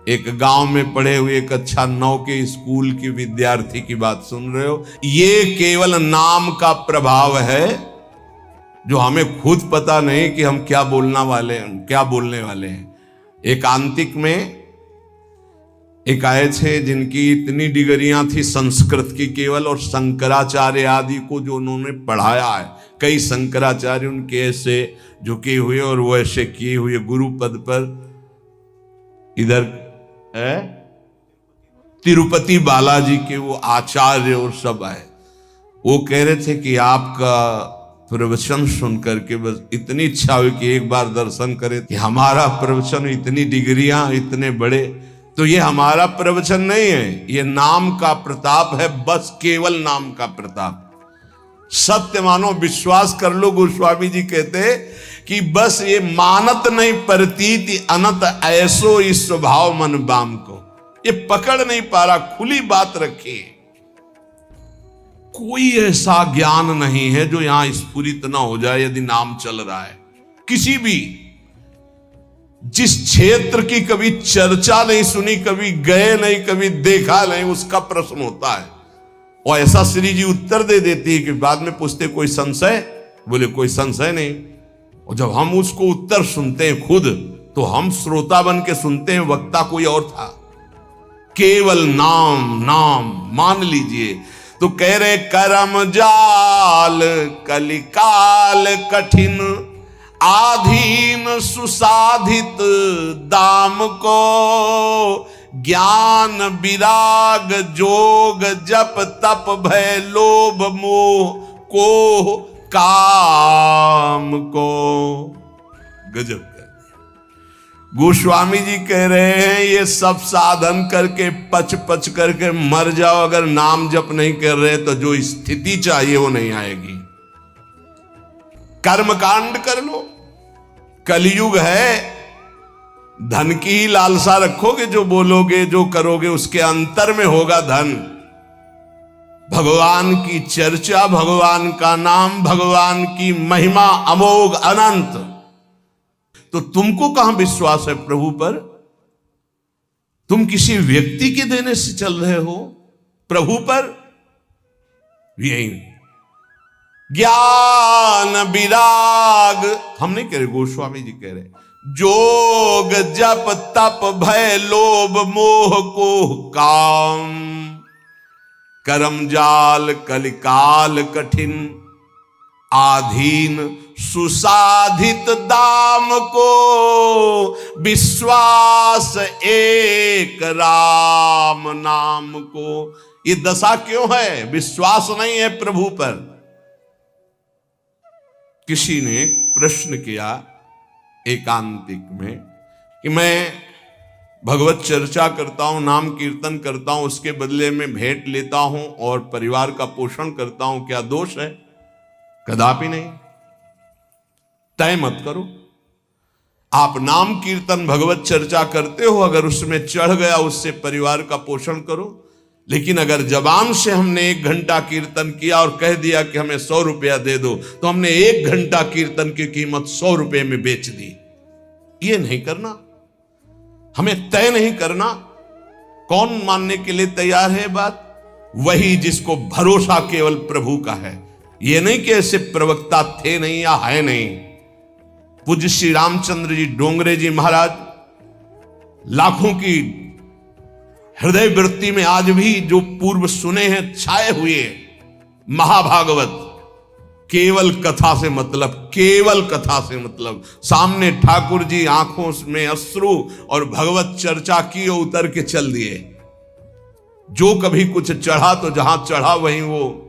Speaker 1: एक गांव में पढ़े हुए एक अच्छा 9 के स्कूल के विद्यार्थी की बात सुन रहे हो। ये केवल नाम का प्रभाव है जो हमें खुद पता नहीं कि हम क्या बोलने वाले हैं। एकांतिक में एक आए थे जिनकी इतनी डिग्रियां थी संस्कृत की केवल, और शंकराचार्य आदि को जो उन्होंने पढ़ाया है, कई शंकराचार्य उनके ऐसे झुके हुए और वो ऐसे किए हुए गुरु पद पर। इधर तिरुपति बालाजी के वो आचार्य और सब आए। वो कह रहे थे कि आपका प्रवचन सुन करके बस इतनी इच्छा हुई कि एक बार दर्शन करें कि हमारा प्रवचन, इतनी डिग्रियां, इतने बड़े। तो ये हमारा प्रवचन नहीं है, ये नाम का प्रताप है, बस केवल नाम का प्रताप। सत्य मानो, विश्वास कर लो। गोस्वामी जी कहते कि बस ये मानत नहीं प्रतीति अनंत ऐसो इस स्वभाव मन बाम को, ये पकड़ नहीं पा रहा। खुली बात रखी, कोई ऐसा ज्ञान नहीं है जो यहां स्फुरित ना हो जाए यदि नाम चल रहा है। किसी भी जिस क्षेत्र की कभी चर्चा नहीं सुनी, कभी गए नहीं, कभी देखा नहीं, उसका प्रश्न होता है। और ऐसा श्री जी उत्तर दे देती है कि बाद में पूछते कोई संशय? बोले कोई संशय नहीं। और जब हम उसको उत्तर सुनते हैं खुद, तो हम श्रोता बन के सुनते हैं, वक्ता कोई और था। केवल नाम नाम मान लीजिए। तो कह रहे करम जाल कलिकाल कठिन, आधीन सुसाधित दाम को, ज्ञान विराग जोग जप तप भय लोभ मोह को काम को। गजब कर दिया। गोस्वामी जी कह रहे हैं ये सब साधन करके पच पच करके मर जाओ, अगर नाम जप नहीं कर रहे तो जो स्थिति चाहिए वो नहीं आएगी। कर्मकांड कर लो, कलयुग है। धन की ही लालसा रखोगे, जो बोलोगे जो करोगे उसके अंतर में होगा धन। भगवान की चर्चा, भगवान का नाम, भगवान की महिमा अमोघ अनंत। तो तुमको कहां विश्वास है प्रभु पर? तुम किसी व्यक्ति के देने से चल रहे हो, प्रभु पर यही ज्ञान विराग। हम नहीं कह रहे, गोस्वामी जी कह रहे, जोग जप तप भय लोभ मोह को काम, करम जाल कलिकाल कठिन, आधीन सुसाधित दाम को, विश्वास एक राम नाम को। ये दशा क्यों है? विश्वास नहीं है प्रभु पर। किसी ने प्रश्न किया एकांतिक में कि मैं भगवत चर्चा करता हूं, नाम कीर्तन करता हूं, उसके बदले में भेंट लेता हूं और परिवार का पोषण करता हूं, क्या दोष है? कदापि नहीं। तय मत करो। आप नाम कीर्तन भगवत चर्चा करते हो, अगर उसमें चढ़ गया उससे परिवार का पोषण करो। लेकिन अगर जबान से हमने 1 घंटा कीर्तन किया और कह दिया कि हमें 100 रुपया दे दो, तो हमने 1 घंटा कीर्तन की कीमत 100 रुपये में बेच दी। ये नहीं करना, हमें तय नहीं करना। कौन मानने के लिए तैयार है बात? वही जिसको भरोसा केवल प्रभु का है। ये नहीं कि ऐसे प्रवक्ता थे नहीं या है नहीं। पूज्य श्री रामचंद्र जी डोंगरे जी महाराज लाखों की हृदय वृत्ति में आज भी जो पूर्व सुने हैं छाए हुए महाभागवत, केवल कथा से मतलब, केवल कथा से मतलब। सामने ठाकुर जी आंखों में अश्रु और भगवत चर्चा की और उतर के चल दिए। जो कभी कुछ चढ़ा तो जहां चढ़ा वहीं वो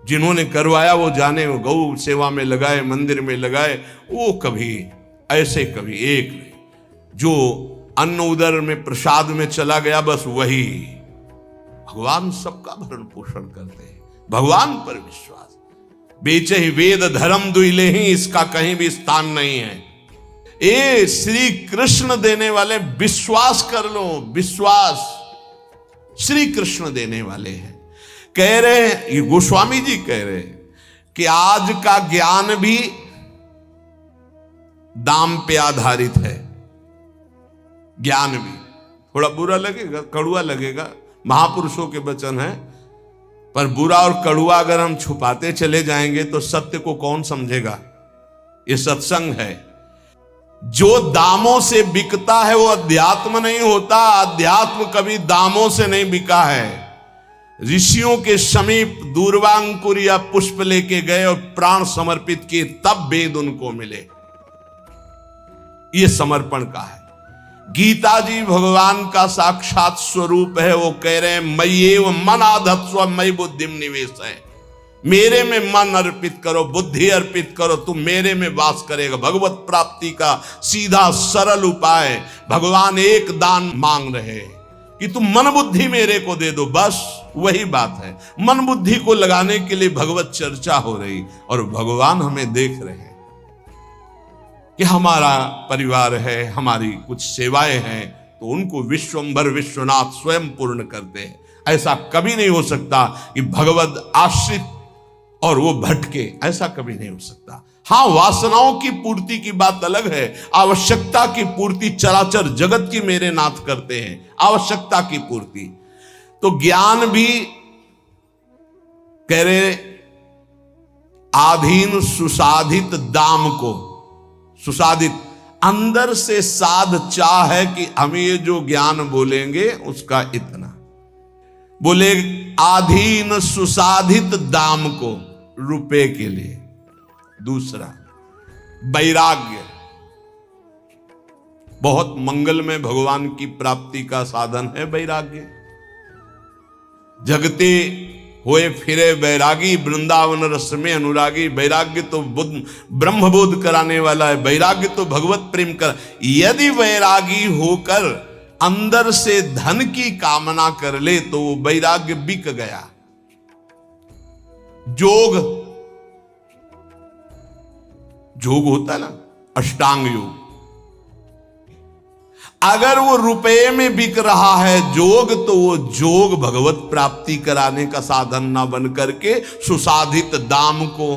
Speaker 1: जिन्होंने करवाया वो जाने, वो गौ सेवा में लगाए, मंदिर में लगाए, वो कभी ऐसे कभी एक नहीं। जो अन्न उदर में प्रसाद में चला गया बस वही। भगवान सबका भरण पोषण करते हैं। भगवान पर विश्वास, बेचे ही वेद धर्म दुइले ही, इसका कहीं भी स्थान नहीं है। ए श्री कृष्ण देने वाले, विश्वास कर लो, विश्वास श्री कृष्ण देने वाले हैं। कह रहे हैं, ये गोस्वामी जी कह रहे हैं कि आज का ज्ञान भी दाम पे आधारित है। ज्ञान भी थोड़ा बुरा लगेगा, कड़ुआ लगेगा, महापुरुषों के वचन है, पर बुरा और कड़ुआ अगर हम छुपाते चले जाएंगे तो सत्य को कौन समझेगा? ये सत्संग है। जो दामों से बिकता है वो अध्यात्म नहीं होता। अध्यात्म कभी दामों से नहीं बिका है। ऋषियों के समीप दूर्वांकुर या पुष्प लेके गए और प्राण समर्पित किए, तब वेद उनको मिले। ये समर्पण का है। गीता जी भगवान का साक्षात स्वरूप है। वो कह रहे हैं मय्येव मन आधत्स्व मयि बुद्धिम निवेश है। मेरे में मन अर्पित करो, बुद्धि अर्पित करो, तुम मेरे में वास करेगा। भगवत प्राप्ति का सीधा सरल उपाय। भगवान एक दान मांग रहे कि तुम मन बुद्धि मेरे को दे दो, बस वही बात है। मन बुद्धि को लगाने के लिए भगवत चर्चा हो रही और भगवान हमें देख रहे हैं कि हमारा परिवार है, हमारी कुछ सेवाएं हैं, तो उनको विश्वंभर विश्वनाथ स्वयं पूर्ण करते हैं। ऐसा कभी नहीं हो सकता कि भगवत आश्रित और वो भटके, ऐसा कभी नहीं हो सकता। हां, वासनाओं की पूर्ति की बात अलग है। आवश्यकता की पूर्ति चराचर जगत की मेरे नाथ करते हैं, आवश्यकता की पूर्ति। तो ज्ञान भी कह रहे आधीन सुसाधित दाम को, सुसाधित अंदर से साध चाह है कि हम ये जो ज्ञान बोलेंगे उसका इतना बोले, आधीन सुसाधित दाम को, रुपए के लिए। दूसरा वैराग्य, बहुत मंगलमय भगवान की प्राप्ति का साधन है वैराग्य। जगते होए फिरे वैरागी, वृंदावन रस में अनुरागी। वैराग्य तो ब्रह्मबोध कराने वाला है। वैराग्य तो भगवत प्रेम कर। यदि वैरागी होकर अंदर से धन की कामना कर ले तो वो वैराग्य बिक गया। जोग होता है ना, अष्टांग योग, अगर वो रुपए में बिक रहा है जोग, तो वो जोग भगवत प्राप्ति कराने का साधन ना बन करके सुसाधित दाम को,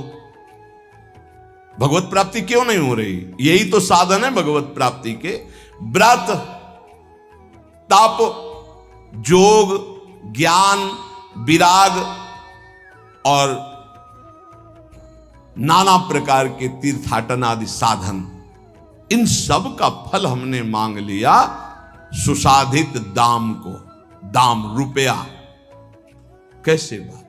Speaker 1: भगवत प्राप्ति क्यों नहीं हो रही? यही तो साधन है भगवत प्राप्ति के। व्रत, तप, जोग, ज्ञान, विराग और नाना प्रकार के तीर्थाटन आदि साधन, इन सब का फल हमने मांग लिया सुसाधित दाम को। दाम रुपया। कैसे बात?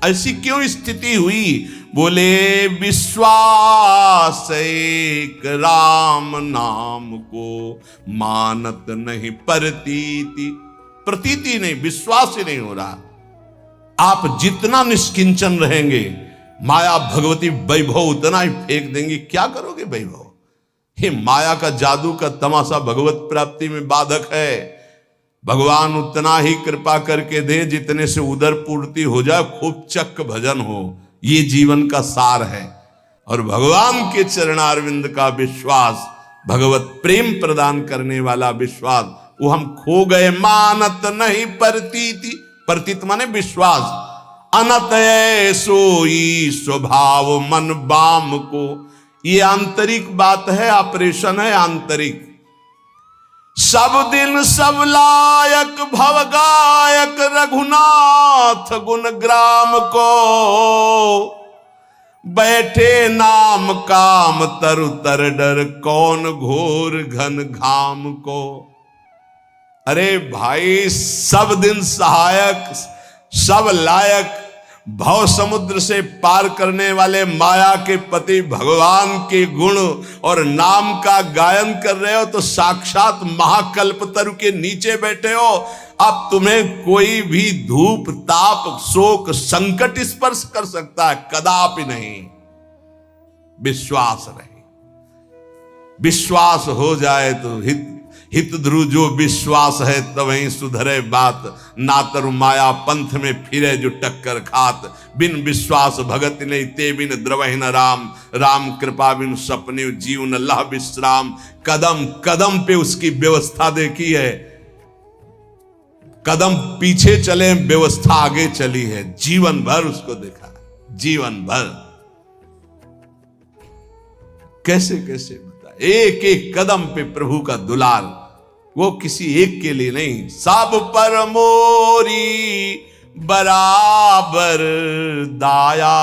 Speaker 1: ऐसी क्यों स्थिति हुई? बोले विश्वास एक राम नाम को मानत नहीं प्रतीति। प्रतीति नहीं, विश्वास ही नहीं हो रहा। आप जितना निष्किंचन रहेंगे, माया भगवती वैभव उतना ही फेंक देंगे। क्या करोगे वैभव? हे माया का जादू का तमाशा भगवत प्राप्ति में बाधक है। भगवान उतना ही कृपा करके दे जितने से उदर पूर्ति हो जाए, खूब चक्क भजन हो। ये जीवन का सार है। और भगवान के चरणारविंद का विश्वास, भगवत प्रेम प्रदान करने वाला विश्वास, वो हम खो गए। मानत नहीं प्रतीति। प्रतीत माने विश्वास। अनत सोई स्वभाव मन बाम को। ये आंतरिक बात है, ऑपरेशन है आंतरिक। सब दिन सब लायक भव गायक रघुनाथ गुण ग्राम को। बैठे नाम काम तरु तर डर कौन घोर घन घाम को। अरे भाई, सब दिन सहायक, सब लायक, भव समुद्र से पार करने वाले माया के पति भगवान के गुण और नाम का गायन कर रहे हो तो साक्षात महाकल्पतरु के नीचे बैठे हो। अब तुम्हें कोई भी धूप ताप शोक संकट स्पर्श कर सकता है? कदापि नहीं। विश्वास रहे। विश्वास हो जाए तो हित ध्रुव जो विश्वास है तवहीं सुधरे बात। ना तरु माया पंथ में फिरे जो टक्कर खात। बिन विश्वास भगत नहीं ते बिन द्रवहि न राम। राम कृपा बिन सपने जीव न लह विश्राम। कदम कदम पे उसकी व्यवस्था देखी है। कदम पीछे चले, व्यवस्था आगे चली है। जीवन भर उसको देखा, जीवन भर। कैसे कैसे बता, एक एक कदम पे प्रभु का दुलार। वो किसी एक के लिए नहीं, सब पर मोरी बराबर दाया।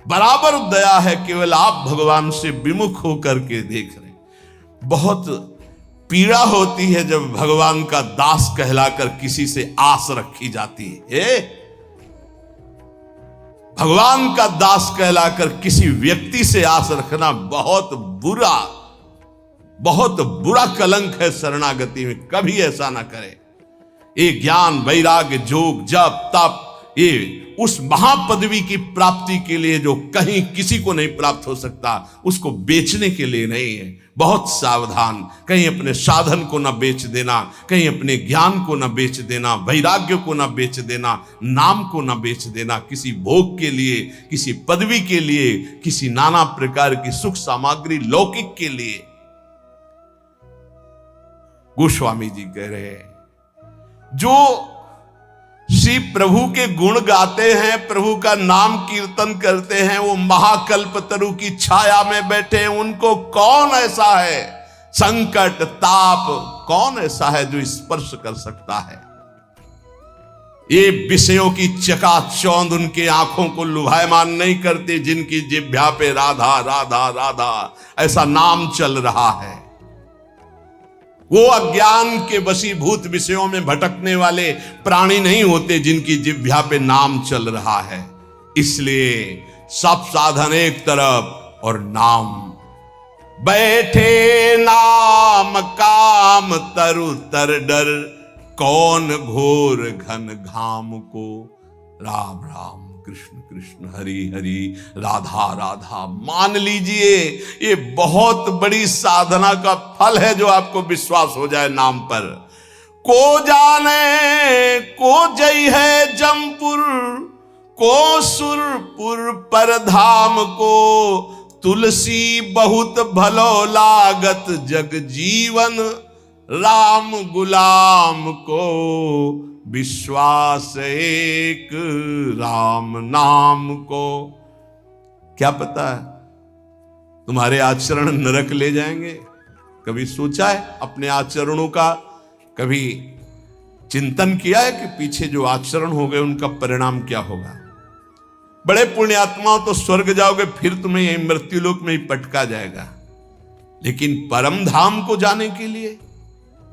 Speaker 1: बराबर दया है, केवल आप भगवान से विमुख होकर के देख रहे हैं। बहुत पीड़ा होती है जब भगवान का दास कहलाकर किसी से आस रखी जाती है। भगवान का दास कहलाकर किसी व्यक्ति से आस रखना बहुत बुरा कलंक है शरणागति में। कभी ऐसा ना करे। ये ज्ञान वैराग्य जोग जप तप, ये उस महापदवी की प्राप्ति के लिए जो कहीं किसी को नहीं प्राप्त हो सकता, उसको बेचने के लिए नहीं है। बहुत सावधान। कहीं अपने साधन को ना बेच देना, कहीं अपने ज्ञान को ना बेच देना, वैराग्य को ना बेच देना, नाम को ना बेच देना, किसी भोग के लिए, किसी पदवी के लिए, किसी नाना प्रकार की सुख सामग्री लौकिक के लिए। गोस्वामी जी कह रहे हैं, जो श्री प्रभु के गुण गाते हैं, प्रभु का नाम कीर्तन करते हैं, वो महाकल्पतरु की छाया में बैठे हैं। उनको कौन ऐसा है, संकट ताप कौन ऐसा है जो स्पर्श कर सकता है? ये विषयों की चकाचौंध उनके आंखों को लुभायमान नहीं करते, जिनकी जिह्वा पे राधा राधा राधा ऐसा नाम चल रहा है। वो अज्ञान के वशीभूत विषयों में भटकने वाले प्राणी नहीं होते, जिनकी जिह्वा पे नाम चल रहा है। इसलिए सब साधन एक तरफ और नाम। बैठे नाम काम तरु तर डर कौन घोर घन घाम को। राम राम कृष्ण कृष्ण हरि हरि राधा राधा। मान लीजिए ये बहुत बड़ी साधना का फल है जो आपको विश्वास हो जाए नाम पर। को जाने को जय है जमपुर, को सुरपुर पर धाम को। तुलसी बहुत भलो लागत जग जीवन, राम गुलाम को विश्वास एक राम नाम को। क्या पता है तुम्हारे आचरण नरक ले जाएंगे। कभी सोचा है अपने आचरणों का? कभी चिंतन किया है कि पीछे जो आचरण हो गए उनका परिणाम क्या होगा? बड़े पुण्यात्माओं तो स्वर्ग जाओगे, फिर तुम्हें यही मृत्युलोक में ही पटका जाएगा। लेकिन परम धाम को जाने के लिए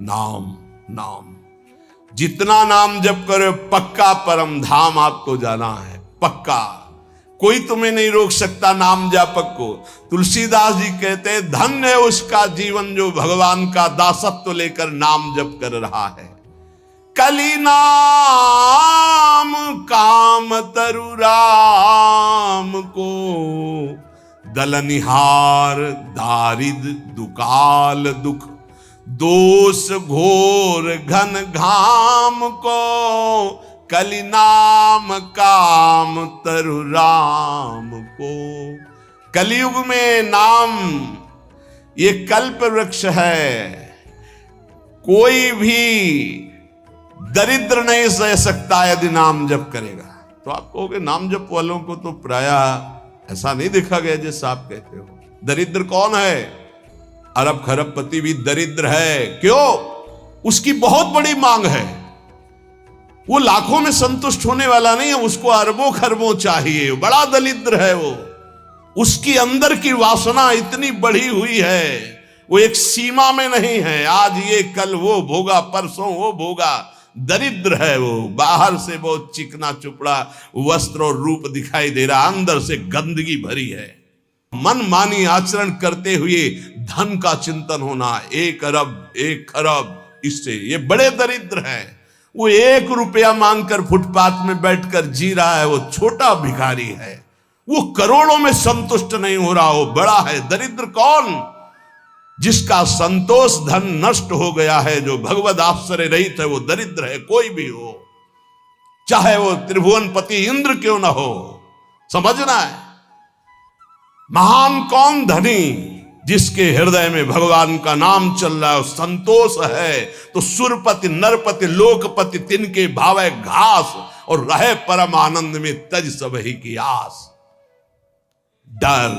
Speaker 1: नाम नाम, जितना नाम जप करो पक्का परम धाम आपको जाना है, पक्का। कोई तुम्हें नहीं रोक सकता नाम जापक को। तुलसीदास जी कहते हैं धन्य है उसका जीवन जो भगवान का दासत्व लेकर नाम जप कर रहा है। कली नाम काम तरु राम को, दलनिहार दारिद दुकाल दुख, दोष घोर घन घाम को, कली नाम काम तरु राम को। कलयुग में नाम ये कल्प वृक्ष है। कोई भी दरिद्र नहीं सह सकता यदि नाम जप करेगा। तो आप कहोगे नाम जप वालों को तो प्रायः ऐसा नहीं देखा गया जैसा आप कहते हो। दरिद्र कौन है? अरब खरबपति भी दरिद्र है। क्यों? उसकी बहुत बड़ी मांग है। वो लाखों में संतुष्ट होने वाला नहीं है, उसको अरबों खरबों चाहिए। बड़ा दरिद्र है वो। उसकी अंदर की वासना इतनी बढ़ी हुई है, वो एक सीमा में नहीं है। आज ये कल वो भोगा, परसों वो भोगा। दरिद्र है वो। बाहर से बहुत चिकना चुपड़ा वस्त्र और रूप दिखाई दे रहा, अंदर से गंदगी भरी है। मनमानी आचरण करते हुए धन का चिंतन होना, 1 अरब 1 खरब, इससे ये बड़े दरिद्र हैं। वो 1 रुपया मांगकर फुटपाथ में बैठकर जी रहा है, वो छोटा भिखारी है। वो करोड़ों में संतुष्ट नहीं हो रहा, वो बड़ा है। दरिद्र कौन? जिसका संतोष धन नष्ट हो गया है, जो भगवद आश्रय रहित है, वो दरिद्र है। कोई भी हो, चाहे वो त्रिभुवनपति इंद्र क्यों ना हो। समझना है। महान कौन? धनी। जिसके हृदय में भगवान का नाम चल रहा है, संतोष है। तो सुरपति नरपति लोकपति तिनके भावे घास, और रहे परम आनंद में तज सबही की आस। डर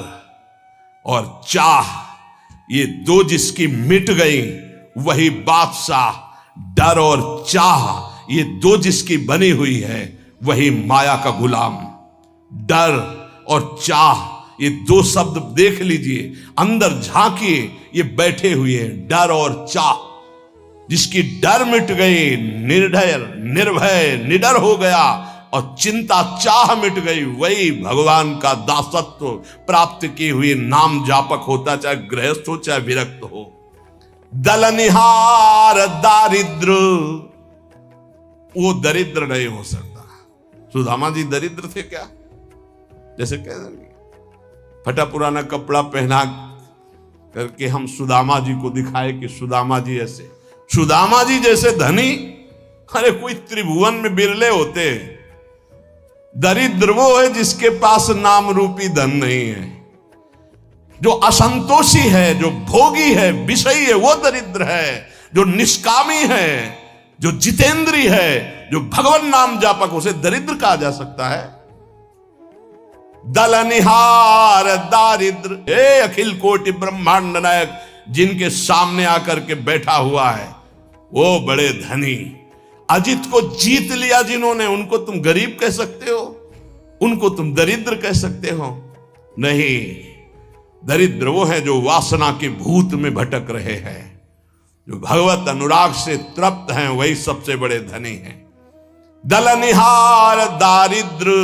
Speaker 1: और चाह ये 2 जिसकी मिट गई, वही बादशाह। डर और चाह ये 2 जिसकी बनी हुई है, वही माया का गुलाम। डर और चाह ये 2 शब्द देख लीजिए, अंदर झांकिए, ये बैठे हुए हैं। डर और चाह। जिसकी डर मिट गई, निर्भय निर्भय निडर हो गया, और चिंता चाह मिट गई, वही भगवान का दासत्व प्राप्त किए हुए नाम जापक होता, चाहे गृहस्थ हो चाहे विरक्त हो। दलनिहार दारिद्र, वो दरिद्र नहीं हो सकता। सुदामा जी दरिद्र थे क्या? जैसे कह देंगे फटा पुराना कपड़ा पहना करके हम सुदामा जी को दिखाए कि सुदामा जी ऐसे। सुदामा जी जैसे धनी अरे कोई त्रिभुवन में बिरले होते। दरिद्र वो है जिसके पास नाम रूपी धन नहीं है, जो असंतोषी है, जो भोगी है, विषयी है, वो दरिद्र है। जो निष्कामी है, जो जितेंद्री है, जो भगवान नाम जापक, उसे दरिद्र कहा जा सकता है। दलनिहार दारिद्र, हे अखिल कोटि ब्रह्मांड नायक, जिनके सामने आकर के बैठा हुआ है, वो बड़े धनी। अजित को जीत लिया जिन्होंने, उनको तुम गरीब कह सकते हो? उनको तुम दरिद्र कह सकते हो? नहीं। दरिद्र वो है जो वासना के भूत में भटक रहे हैं, जो भगवत अनुराग से तृप्त हैं, वही सबसे बड़े धनी हैं। दलनिहार दारिद्र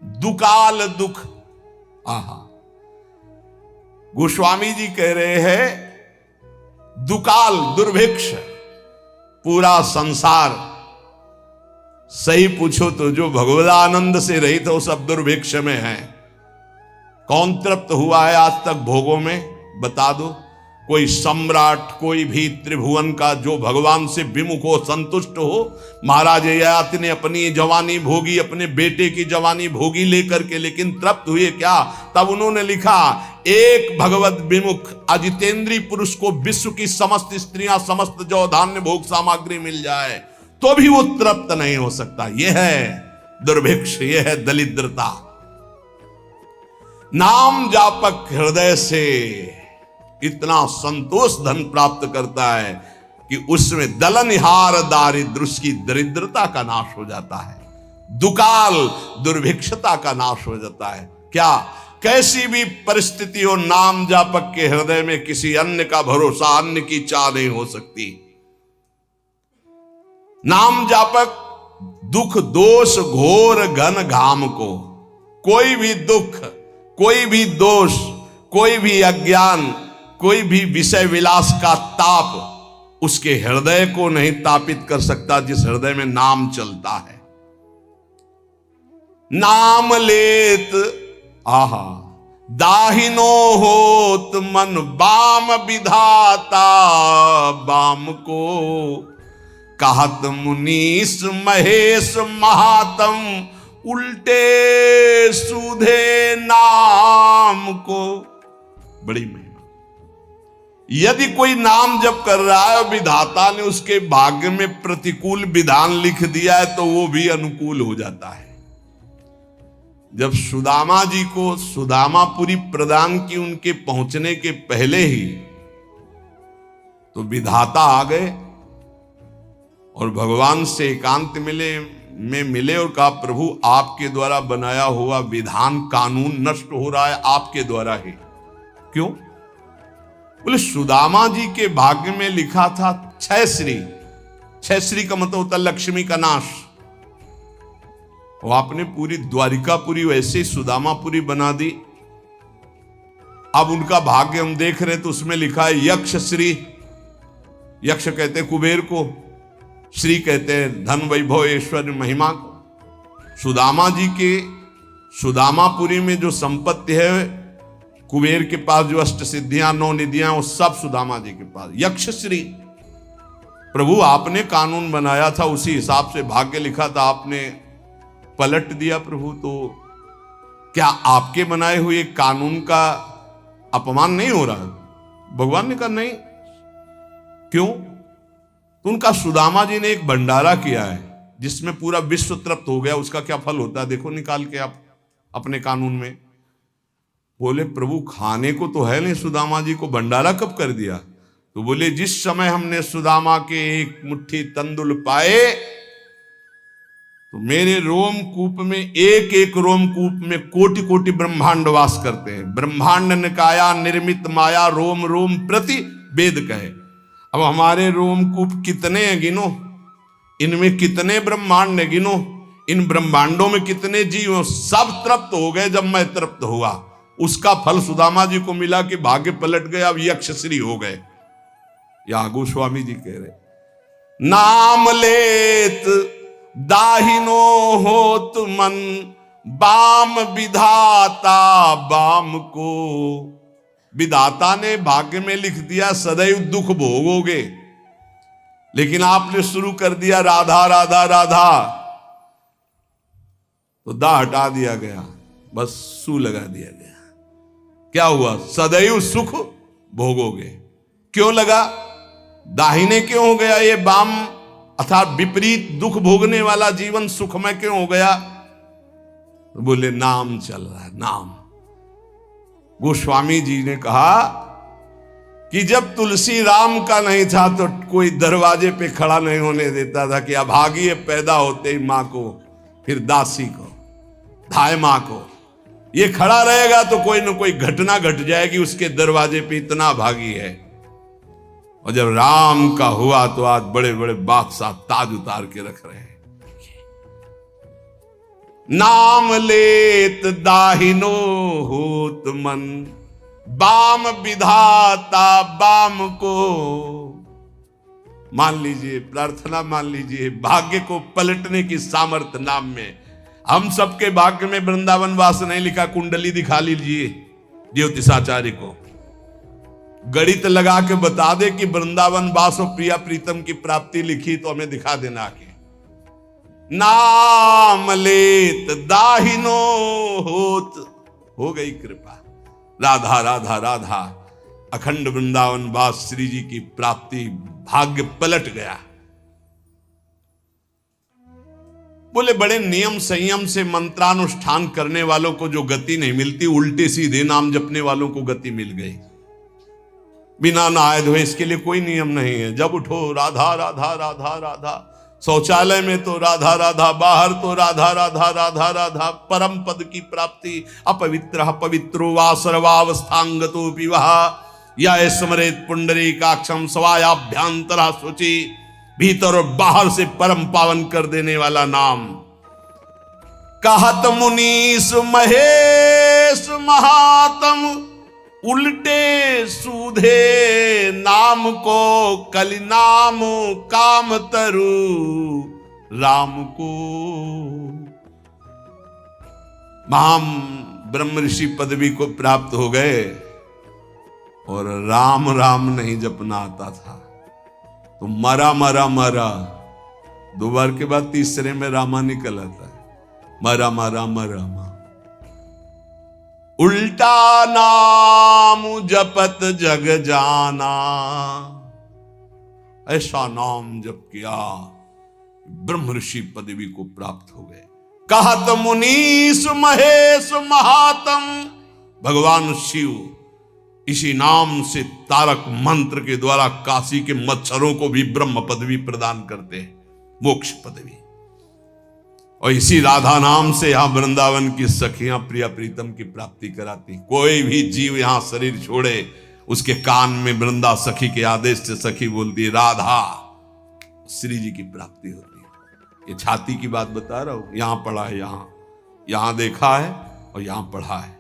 Speaker 1: दुकाल दुख। आहा, गोस्वामी जी कह रहे हैं दुकाल दुर्भिक्ष, पूरा संसार सही पूछो तो जो भगवदानंद से रहित हो सब दुर्भिक्ष में है। कौन तृप्त हुआ है आज तक भोगों में? बता दो। कोई सम्राट, कोई भी त्रिभुवन का जो भगवान से विमुख हो, संतुष्ट हो। महाराज ययाति ने अपनी जवानी भोगी, अपने बेटे की जवानी भोगी लेकर के, लेकिन तृप्त हुए क्या? तब उन्होंने लिखा, एक भगवत विमुख अजितेंद्रीय पुरुष को विश्व की समस्त स्त्रियां, समस्त जौ धान्य भोग सामग्री मिल जाए तो भी वो तृप्त नहीं हो सकता। यह है दुर्भिक्ष, यह है दरिद्रता। नाम जापक हृदय से इतना संतोष धन प्राप्त करता है कि उसमें दलनिहार दारिद्र, उसकी दरिद्रता का नाश हो जाता है, दुकाल दुर्भिक्षता का नाश हो जाता है। क्या कैसी भी परिस्थिति हो, नाम जापक के हृदय में किसी अन्य का भरोसा, अन्य की चाह नहीं हो सकती। नाम जापक दुख दोष घोर घन घाम को, कोई भी दुख, कोई भी दोष, कोई भी अज्ञान, कोई भी विषय विलास का ताप उसके हृदय को नहीं तापित कर सकता जिस हृदय में नाम चलता है। नाम लेत आहा दाहिनो होत मन बाम विधाता बाम को, कहत मुनीस महेश महात्म उल्टे सूधे नाम को। बड़ी महिमा। यदि कोई नाम जप कर रहा है और विधाता ने उसके भाग्य में प्रतिकूल विधान लिख दिया है तो वो भी अनुकूल हो जाता है। जब सुदामा जी को सुदामापुरी प्रदान की उनके पहुंचने के पहले ही, तो विधाता आ गए और भगवान से एकांत मिले और कहा, प्रभु आपके द्वारा बनाया हुआ विधान कानून नष्ट हो रहा है आपके द्वारा ही। क्यों? बोले सुदामा जी के भाग्य में लिखा था छह श्री। छह श्री का मतलब होता लक्ष्मी का नाश। वो आपने पूरी द्वारिकापुरी वैसे सुदामापुरी बना दी। अब उनका भाग्य हम देख रहे हैं तो उसमें लिखा है यक्ष श्री। यक्ष कहते हैं कुबेर को, श्री कहते हैं धन वैभव ऐश्वर्य महिमा को। सुदामा जी के सुदामापुरी में जो संपत्ति है, कुबेर के पास जो अष्ट सिद्धियां नौ निधियां, वो सब सुदामा जी के पास। यक्ष श्री प्रभु आपने कानून बनाया था, उसी हिसाब से भाग्य लिखा था, आपने पलट दिया प्रभु। तो क्या आपके बनाए हुए कानून का अपमान नहीं हो रहा? भगवान ने कहा नहीं। क्यों? तो उनका सुदामा जी ने एक भंडारा किया है जिसमें पूरा विश्व तृप्त हो गया। उसका क्या फल होता है देखो निकाल के आप अपने कानून में। बोले प्रभु खाने को तो है नहीं, सुदामा जी को भंडारा कब कर दिया? तो बोले जिस समय हमने सुदामा के एक मुट्ठी तंदुल पाए तो मेरे रोमकूप में, एक एक रोमकूप में कोटि कोटि ब्रह्मांड वास करते हैं। ब्रह्मांड निकाया निर्मित माया रोम रोम प्रति वेद कहे। अब हमारे रोमकूप कितने हैं गिनो, इनमें कितने ब्रह्मांड हैं गिनो, इन ब्रह्मांडों में कितने जीव हैं। सब तृप्त हो गए जब मैं तृप्त हुआ। उसका फल सुदामा जी को मिला कि भाग्य पलट गए, अब यक्षश्री हो गए। या गोस्वामी जी कह रहे नाम लेत दाहिनो होत मन बाम विधाता बाम को। विधाता ने भाग्य में लिख दिया सदैव दुख भोगोगे, लेकिन आपने शुरू कर दिया राधा राधा राधा, तो दा हटा दिया गया, बस सू लगा दिया गया। क्या हुआ? सदैव सुख भोगोगे। क्यों लगा? दाहिने क्यों हो गया ये बाम, अर्थात विपरीत दुख भोगने वाला जीवन सुखमय क्यों हो गया? तो बोले नाम चल रहा है, नाम। गोस्वामी जी ने कहा कि जब तुलसी राम का नहीं था तो कोई दरवाजे पे खड़ा नहीं होने देता था कि अभागी पैदा होते ही मां को, फिर दासी को, धाय मां को। ये खड़ा रहेगा तो कोई ना कोई घटना घट जाएगी उसके दरवाजे पे, इतना भागी है। और जब राम का हुआ तो आज बड़े बड़े बादशाह ताज उतार के रख रहे हैं। नाम लेत दाहिनो होत मन बाम विधाता बाम को। मान लीजिए, प्रार्थना मान लीजिए, भाग्य को पलटने की सामर्थ्य नाम में। हम सबके भाग्य में वृंदावन वास नहीं लिखा, कुंडली दिखा लीजिए ज्योतिषाचार्य को, गणित लगा के बता दे कि वृंदावन वास और प्रिया प्रीतम की प्राप्ति लिखी तो हमें दिखा देना आके। नाम लेत दाहिनो होत, हो गई कृपा। राधा राधा राधा, अखंड वृंदावन वास श्री जी की प्राप्ति, भाग्य पलट गया। बोले बड़े नियम संयम से मंत्रानुष्ठान करने वालों को जो गति नहीं मिलती, उल्टे सीधे नाम जपने वालों को गति मिल गई। बिना नहाए धोए इसके लिए कोई नियम नहीं है। जब उठो राधा राधा राधा राधा, शौचालय में तो राधा राधा, बाहर तो राधा राधा राधा राधा। परम पद की प्राप्ति अपवित्र पवित्रो वा सर्वावस्थांगतो विवाह या स्मरेत पुंडरीकाक्षम स्वायाभ्यांतरा शुचि। भीतर और बाहर से परम पावन कर देने वाला नाम। कहत मुनीस महेश महात्म, उल्टे सूधे नाम को कलि नाम काम तरु राम को। महाम ब्रह्म ऋषि पदवी को प्राप्त हो गए और राम राम नहीं जपना आता था तो मरा मरा मरा। दो बार के बाद तीसरे में रामा निकल आता है। मरा मरा मरा मा। उल्टा नाम जपत जग जाना, ऐसा नाम जप किया ब्रह्म ऋषि पदवी को प्राप्त हो गए। कहत मुनीस महेश महात्म, भगवान शिव इसी नाम से तारक मंत्र के द्वारा काशी के मच्छरों को भी ब्रह्म पदवी प्रदान करते हैं, मोक्ष पदवी। और इसी राधा नाम से यहां वृंदावन की सखियां प्रिया प्रीतम की प्राप्ति कराती। कोई भी जीव यहां शरीर छोड़े, उसके कान में वृंदा सखी के आदेश से सखी बोलती है राधा, श्री जी की प्राप्ति होती है। ये छाती की बात बता रहा हूं, यहां पढ़ा है, यहां देखा है और यहां पढ़ा है।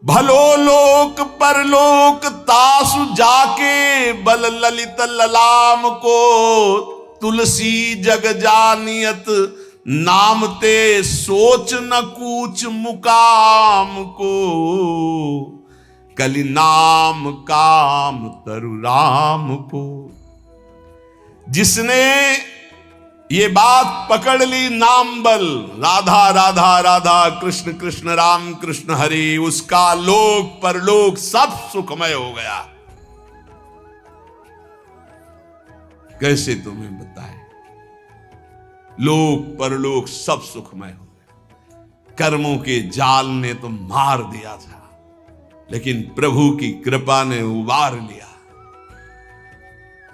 Speaker 1: भलो लोक परलोक तासु जाके, बल ललित ललाम को तुलसी जग जानियत, नाम ते सोच न कूच मुकाम को, कलि नाम काम तरु राम को। जिसने ये बात पकड़ ली, नाम बल राधा राधा राधा, कृष्ण कृष्ण राम कृष्ण हरि, उसका लोक परलोक सब सुखमय हो गया। कैसे तुम्हें बताएं, लोक परलोक सब सुखमय हो गए। कर्मों के जाल ने तो मार दिया था, लेकिन प्रभु की कृपा ने उबार लिया।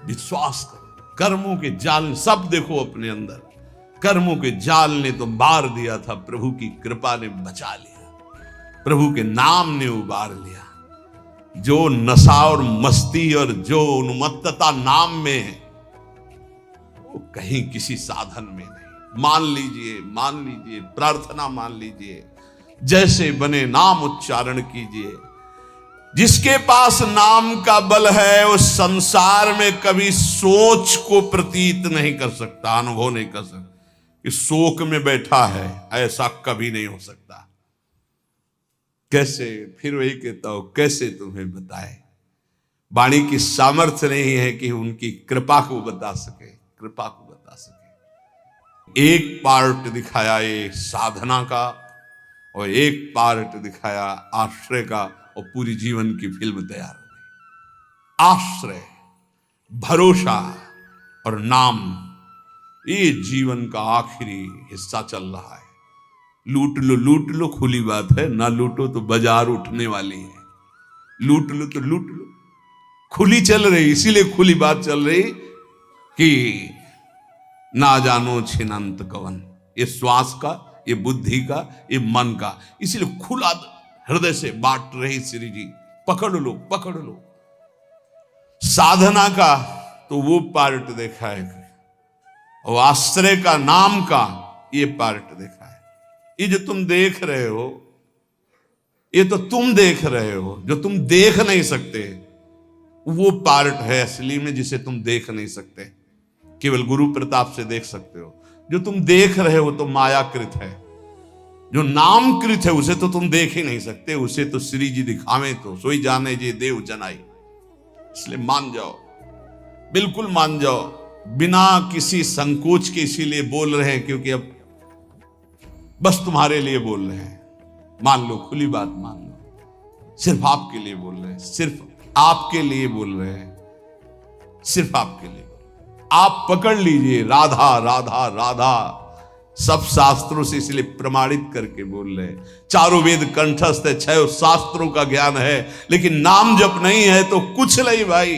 Speaker 1: विश्वास करो, कर्मों के जाल सब देखो अपने अंदर, कर्मों के जाल ने तो मार दिया था, प्रभु की कृपा ने बचा लिया, प्रभु के नाम ने उबार लिया। जो नशा और मस्ती और जो उन्मत्तता नाम में है, वो कहीं किसी साधन में नहीं। मान लीजिए, प्रार्थना मान लीजिए, जैसे बने नाम उच्चारण कीजिए। जिसके पास नाम का बल है, उस संसार में कभी सोच को प्रतीत नहीं कर सकता, अनुभव नहीं कर सकता कि शोक में बैठा है, ऐसा कभी नहीं हो सकता। कैसे, फिर वही कहता हूं, कैसे तुम्हें बताए। वाणी की सामर्थ्य नहीं है कि उनकी कृपा को बता सके, कृपा को बता सके। एक पार्ट दिखाया ये साधना का और एक पार्ट दिखाया आश्रय का, और पूरी जीवन की फिल्म तैयार हो गई। आश्रय, भरोसा और नाम, ये जीवन का आखिरी हिस्सा चल रहा है। लूट लो खुली बात है, ना लूटो तो बाजार उठने वाली है। लूट लो तो लूट लो, खुली चल रही, इसीलिए खुली बात चल रही कि ना जानो छिनंत कवन। ये श्वास का, ये बुद्धि का, ये मन का, इसीलिए खुला हृदय से बांट रही श्री जी। पकड़ लो, पकड़ लो। साधना का तो वो पार्ट देखा है, और आश्रय का, नाम का ये पार्ट देखा है। ये जो तुम देख रहे हो, ये तो तुम देख रहे हो। जो तुम देख नहीं सकते, वो पार्ट है असली में जिसे तुम देख नहीं सकते, केवल गुरु प्रताप से देख सकते हो। जो तुम देख रहे हो तो मायाकृत है, जो नामकृत है उसे तो तुम देख ही नहीं सकते। उसे तो श्री जी दिखावे तो सोई जाने जे देव जनाई। इसलिए मान जाओ, बिल्कुल मान जाओ, बिना किसी संकोच के। इसीलिए बोल रहे हैं क्योंकि अब बस तुम्हारे लिए बोल रहे हैं। मान लो, खुली बात मान लो, सिर्फ आपके लिए बोल रहे हैं, सिर्फ आपके लिए बोल रहे हैं, सिर्फ आपके लिए। आप पकड़ लीजिए, राधा राधा राधा, सब शास्त्रों से इसलिए प्रमाणित करके बोल रहे हैं। चारों वेद कंठस्थ है, 6 शास्त्रों का ज्ञान है, लेकिन नाम जप नहीं है तो कुछ नहीं भाई।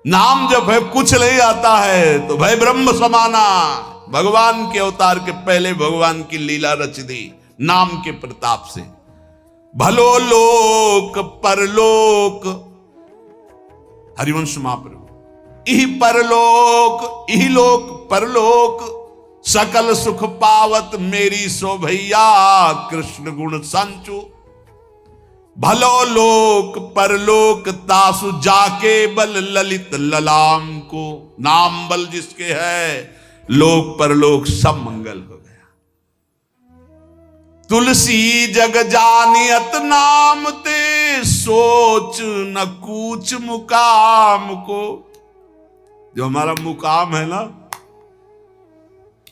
Speaker 1: नाम जप है कुछ नहीं आता है तो भाई ब्रह्म समाना। भगवान के अवतार के पहले भगवान की लीला रच दी नाम के प्रताप से। भलो लोक परलोक, हरिवंश महाप्रभु, इहि परलोक इहि लोक परलोक, सकल सुख पावत मेरी शोभैया, कृष्ण गुण संचु। भलो लोक परलोक तासु जाके बल ललित ललाम को। नाम बल जिसके है लोक परलोक सब मंगल हो गया। तुलसी जग जानियत नाम ते, सोच न कूच मुकाम को। जो हमारा मुकाम है ना,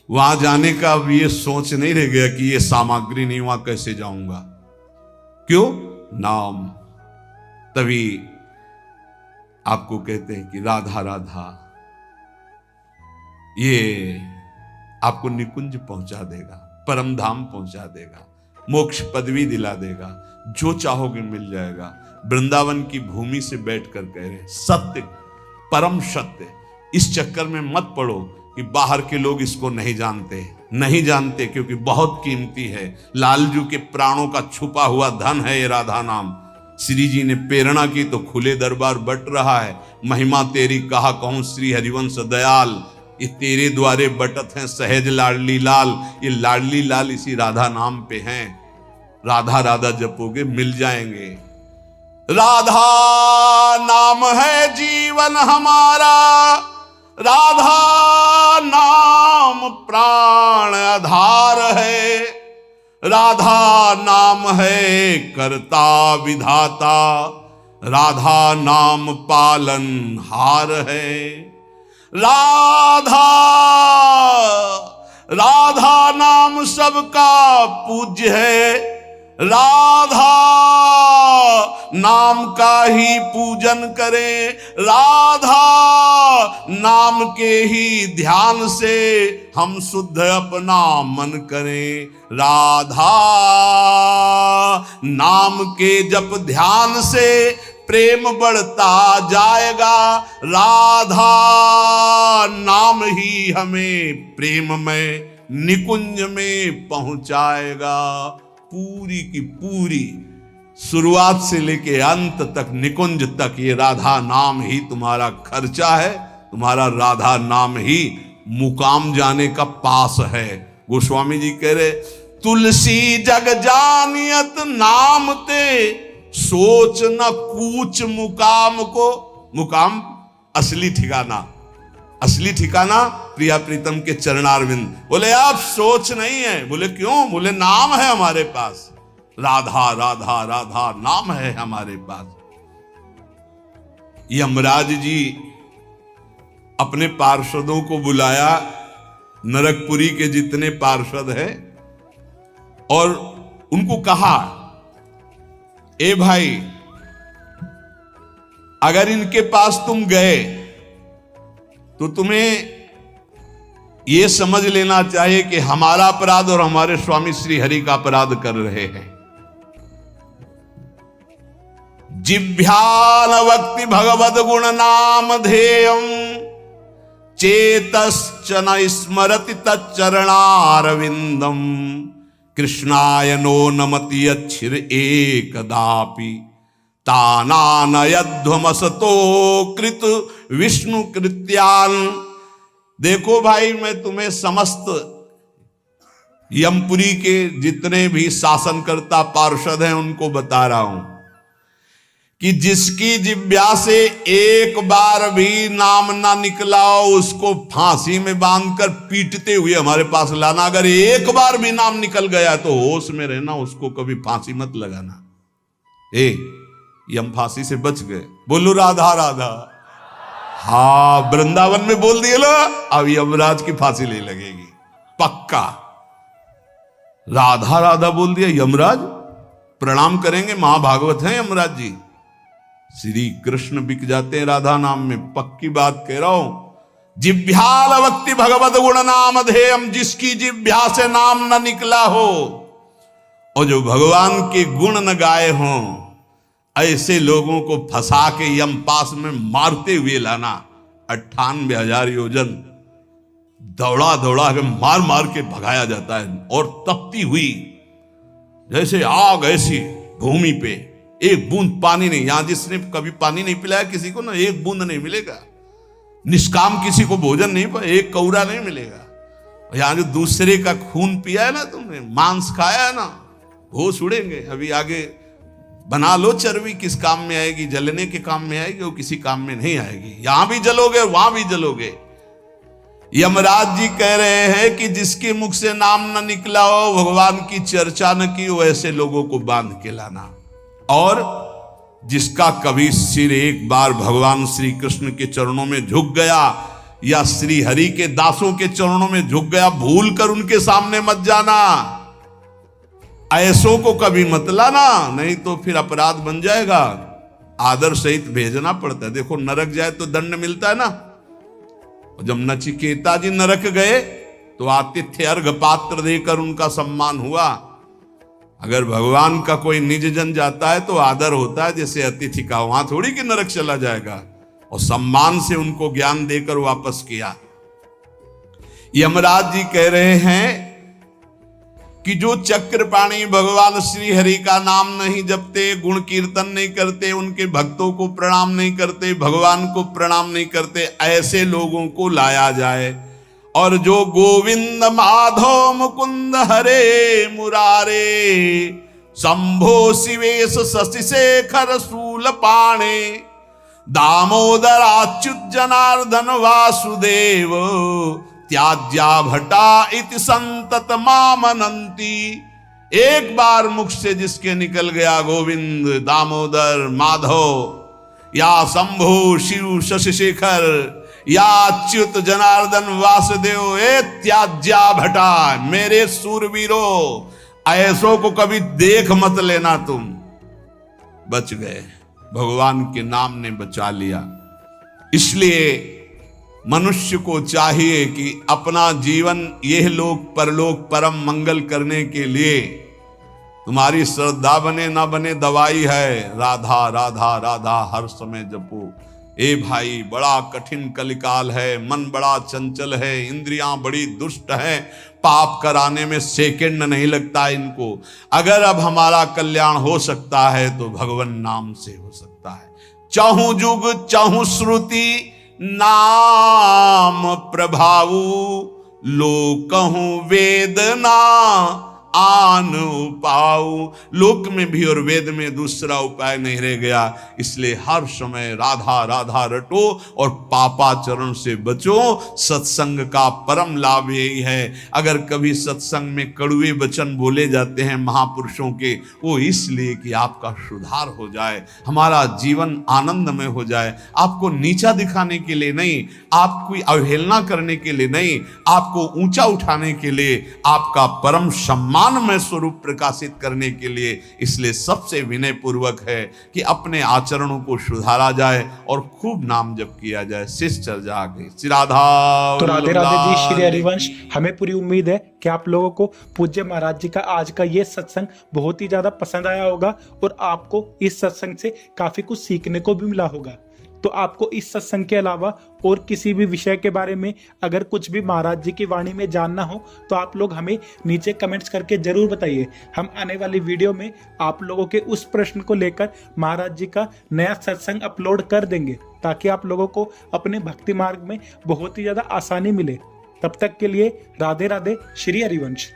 Speaker 1: वहां जाने का अब ये सोच नहीं रह गया कि ये सामग्री नहीं, वहां कैसे जाऊंगा। क्यों? नाम। तभी आपको कहते हैं कि राधा राधा, ये आपको निकुंज पहुंचा देगा, परम धाम पहुंचा देगा, मोक्ष पदवी दिला देगा, जो चाहोगे मिल जाएगा। वृंदावन की भूमि से बैठकर कह रहे सत्य, परम सत्य। इस चक्कर में मत पड़ो कि बाहर के लोग इसको नहीं जानते, क्योंकि बहुत कीमती है। लालजू के प्राणों का छुपा हुआ धन है ये राधा नाम। श्री जी ने प्रेरणा की तो खुले दरबार बट रहा है। महिमा तेरी कहा कहूं श्री हरिवंश दयाल, ये तेरे द्वारे बटत हैं सहज लाडली लाल। ये लाडली लाल इसी राधा नाम पे हैं। राधा राधा जपोगे मिल जाएंगे। राधा नाम है जीवन हमारा, राधा नाम प्राण आधार है, राधा नाम है कर्ता विधाता, राधा नाम पालन हार है। राधा राधा नाम सबका पूज्य है, राधा नाम का ही पूजन करें, राधा नाम के ही ध्यान से हम शुद्ध अपना मन करें। राधा नाम के जप ध्यान से प्रेम बढ़ता जाएगा, राधा नाम ही हमें प्रेम में निकुंज में पहुंचाएगा। पूरी की पूरी शुरुआत से लेके अंत तक, निकुंज तक, ये राधा नाम ही तुम्हारा खर्चा है, तुम्हारा राधा नाम ही मुकाम जाने का पास है। गोस्वामी जी कह रहे तुलसी जग जानियत नाम ते, सोच न कूच मुकाम को। मुकाम असली ठिकाना, असली ठिकाना प्रिया प्रीतम के चरणारविंद। बोले आप सोच नहीं है। बोले क्यों? बोले नाम है हमारे पास, राधा राधा राधा नाम है हमारे पास। यमराज जी अपने पार्षदों को बुलाया, नरकपुरी के जितने पार्षद हैं, और उनको कहा ए भाई, अगर इनके पास तुम गए तो तुम्हें यह समझ लेना चाहिए कि हमारा अपराध और हमारे स्वामी श्री हरि का अपराध कर रहे हैं। जिभ्यान वक्ति भगवद गुण नाम ध्येयम, चेतश्च न स्मरति तच्चरणारविंदम, कृष्णाय नो नमति अच्छिर एकदापि, तानानयध्वमसतो कृत विष्णु कृत्यान। देखो भाई, मैं तुम्हें समस्त यमपुरी के जितने भी शासनकर्ता पार्षद हैं उनको बता रहा हूं कि जिसकी जिब्या से एक बार भी नाम ना निकला हो, उसको फांसी में बांधकर पीटते हुए हमारे पास लाना। अगर एक बार भी नाम निकल गया तो होश में रहना, उसको कभी फांसी मत लगाना। यम फांसी से बच गए। बोलो राधा राधा। हाँ, वृंदावन में बोल दिए लो, अब यमराज की फांसी नहीं लगेगी पक्का। राधा राधा बोल दिया, यमराज प्रणाम करेंगे। महाभागवत हैं यमराज जी। श्री कृष्ण बिक जाते हैं राधा नाम में, पक्की बात कह रहा हूं। जिभ्याल भक्ति भगवत गुण नाम धेयम, जिसकी जिभ्या से नाम न निकला हो और जो भगवान के गुण न गाए हों, ऐसे लोगों को फंसा के यम पास में मारते हुए लाना। 98,000 योजन दौड़ा दौड़ा के मार मार के भगाया जाता है, और तपती हुई जैसे आग ऐसी भूमि पे एक बूंद पानी नहीं। यहां जिसने कभी पानी नहीं पिलाया किसी को ना, एक बूंद नहीं मिलेगा। निष्काम किसी को भोजन नहीं पाया, एक कौरा नहीं मिलेगा। यहां जो दूसरे का खून पिया है ना, तुमने मांस खाया है ना, होश उड़ेंगे। अभी आगे बना लो चर्बी, किस काम में आएगी? जलने के काम में आएगी, वो किसी काम में नहीं आएगी। यहां भी जलोगे, वहां भी जलोगे। यमराज जी कह रहे हैं कि जिसके मुख से नाम न निकला हो, भगवान की चर्चा न की हो, ऐसे लोगों को बांध के लाना। और जिसका कभी सिर एक बार भगवान श्री कृष्ण के चरणों में झुक गया या श्री हरि के दासों के चरणों में झुक गया, भूल कर उनके सामने मत जाना। ऐसों को कभी मत लाना, नहीं तो फिर अपराध बन जाएगा। आदर सहित भेजना पड़ता है। देखो नरक जाए तो दंड मिलता है ना। जब नचिकेता जी नरक गए तो आतिथ्य अर्घ पात्र देकर उनका सम्मान हुआ। अगर भगवान का कोई निज जन जाता है तो आदर होता है जैसे अतिथि का, वहां थोड़ी कि नरक चला जाएगा। और सम्मान से उनको ज्ञान देकर वापस किया। यमराज जी कह रहे हैं कि जो चक्रपाणी भगवान श्री हरि का नाम नहीं जपते, गुण कीर्तन नहीं करते, उनके भक्तों को प्रणाम नहीं करते, भगवान को प्रणाम नहीं करते, ऐसे लोगों को लाया जाए। और जो गोविंद माधव मुकुंद हरे मुरारे, शंभो शिवेश शशि शेखर शूल पाणे, दामोदर अच्युत जनार्दन वासुदेव, त्याज्या भटा इति संतत मामनंती। एक बार मुख से जिसके निकल गया गोविंद, दामोदर, माधव या शंभु शिव शशि शेखर या अच्युत जनार्दन वासुदेव, ए त्याज्या भटा, मेरे सूरवीरों, ऐसों को कभी देख मत लेना। तुम बच गए, भगवान के नाम ने बचा लिया। इसलिए मनुष्य को चाहिए कि अपना जीवन यह लोक परलोक परम मंगल करने के लिए, तुम्हारी श्रद्धा बने ना बने दवाई है, राधा राधा राधा हर समय जपो। ए भाई, बड़ा कठिन कलिकाल है, मन बड़ा चंचल है, इंद्रियां बड़ी दुष्ट हैं, पाप कराने में सेकंड नहीं लगता इनको। अगर अब हमारा कल्याण हो सकता है तो भगवान नाम से हो सकता है। चाहूं जुग चाहूं श्रुति नाम प्रभाऊ, लोकहूं वेदना आन उपाऊ। लोक में भी और वेद में दूसरा उपाय नहीं रह गया। इसलिए हर समय राधा राधा रटो और पापाचरण से बचो। सत्संग का परम लाभ यही है। अगर कभी सत्संग में कड़वे वचन बोले जाते हैं महापुरुषों के, वो इसलिए कि आपका सुधार हो जाए, हमारा जीवन आनंदमय हो जाए। आपको नीचा दिखाने के लिए नहीं, आपकी अवहेलना करने के लिए नहीं, आपको ऊंचा उठाने के लिए, आपका परम सम्मान में स्वरूप प्रकाशित करने के लिए। इसलिए सबसे विनय पूर्वक है कि अपने आचरणों को सुधारा जाए और खूब नाम जप किया जाए। शिष्य चर्चा आ गई। श्री राधा।
Speaker 2: तो राधे राधे जी, श्री हरिवंश। हमें पूरी उम्मीद है कि आप लोगों को पूज्य महाराज जी का आज का ये सत्संग बहुत ही ज्यादा पसंद आया होगा और आपको इस सत्संग से काफी कुछ सीखने को भी मिला होगा। तो आपको इस सत्संग के अलावा और किसी भी विषय के बारे में अगर कुछ भी महाराज जी की वाणी में जानना हो तो आप लोग हमें नीचे कमेंट्स करके जरूर बताइए। हम आने वाली वीडियो में आप लोगों के उस प्रश्न को लेकर महाराज जी का नया सत्संग अपलोड कर देंगे, ताकि आप लोगों को अपने भक्ति मार्ग में बहुत ही ज्यादा आसानी मिले। तब तक के लिए राधे राधे, श्री हरिवंश।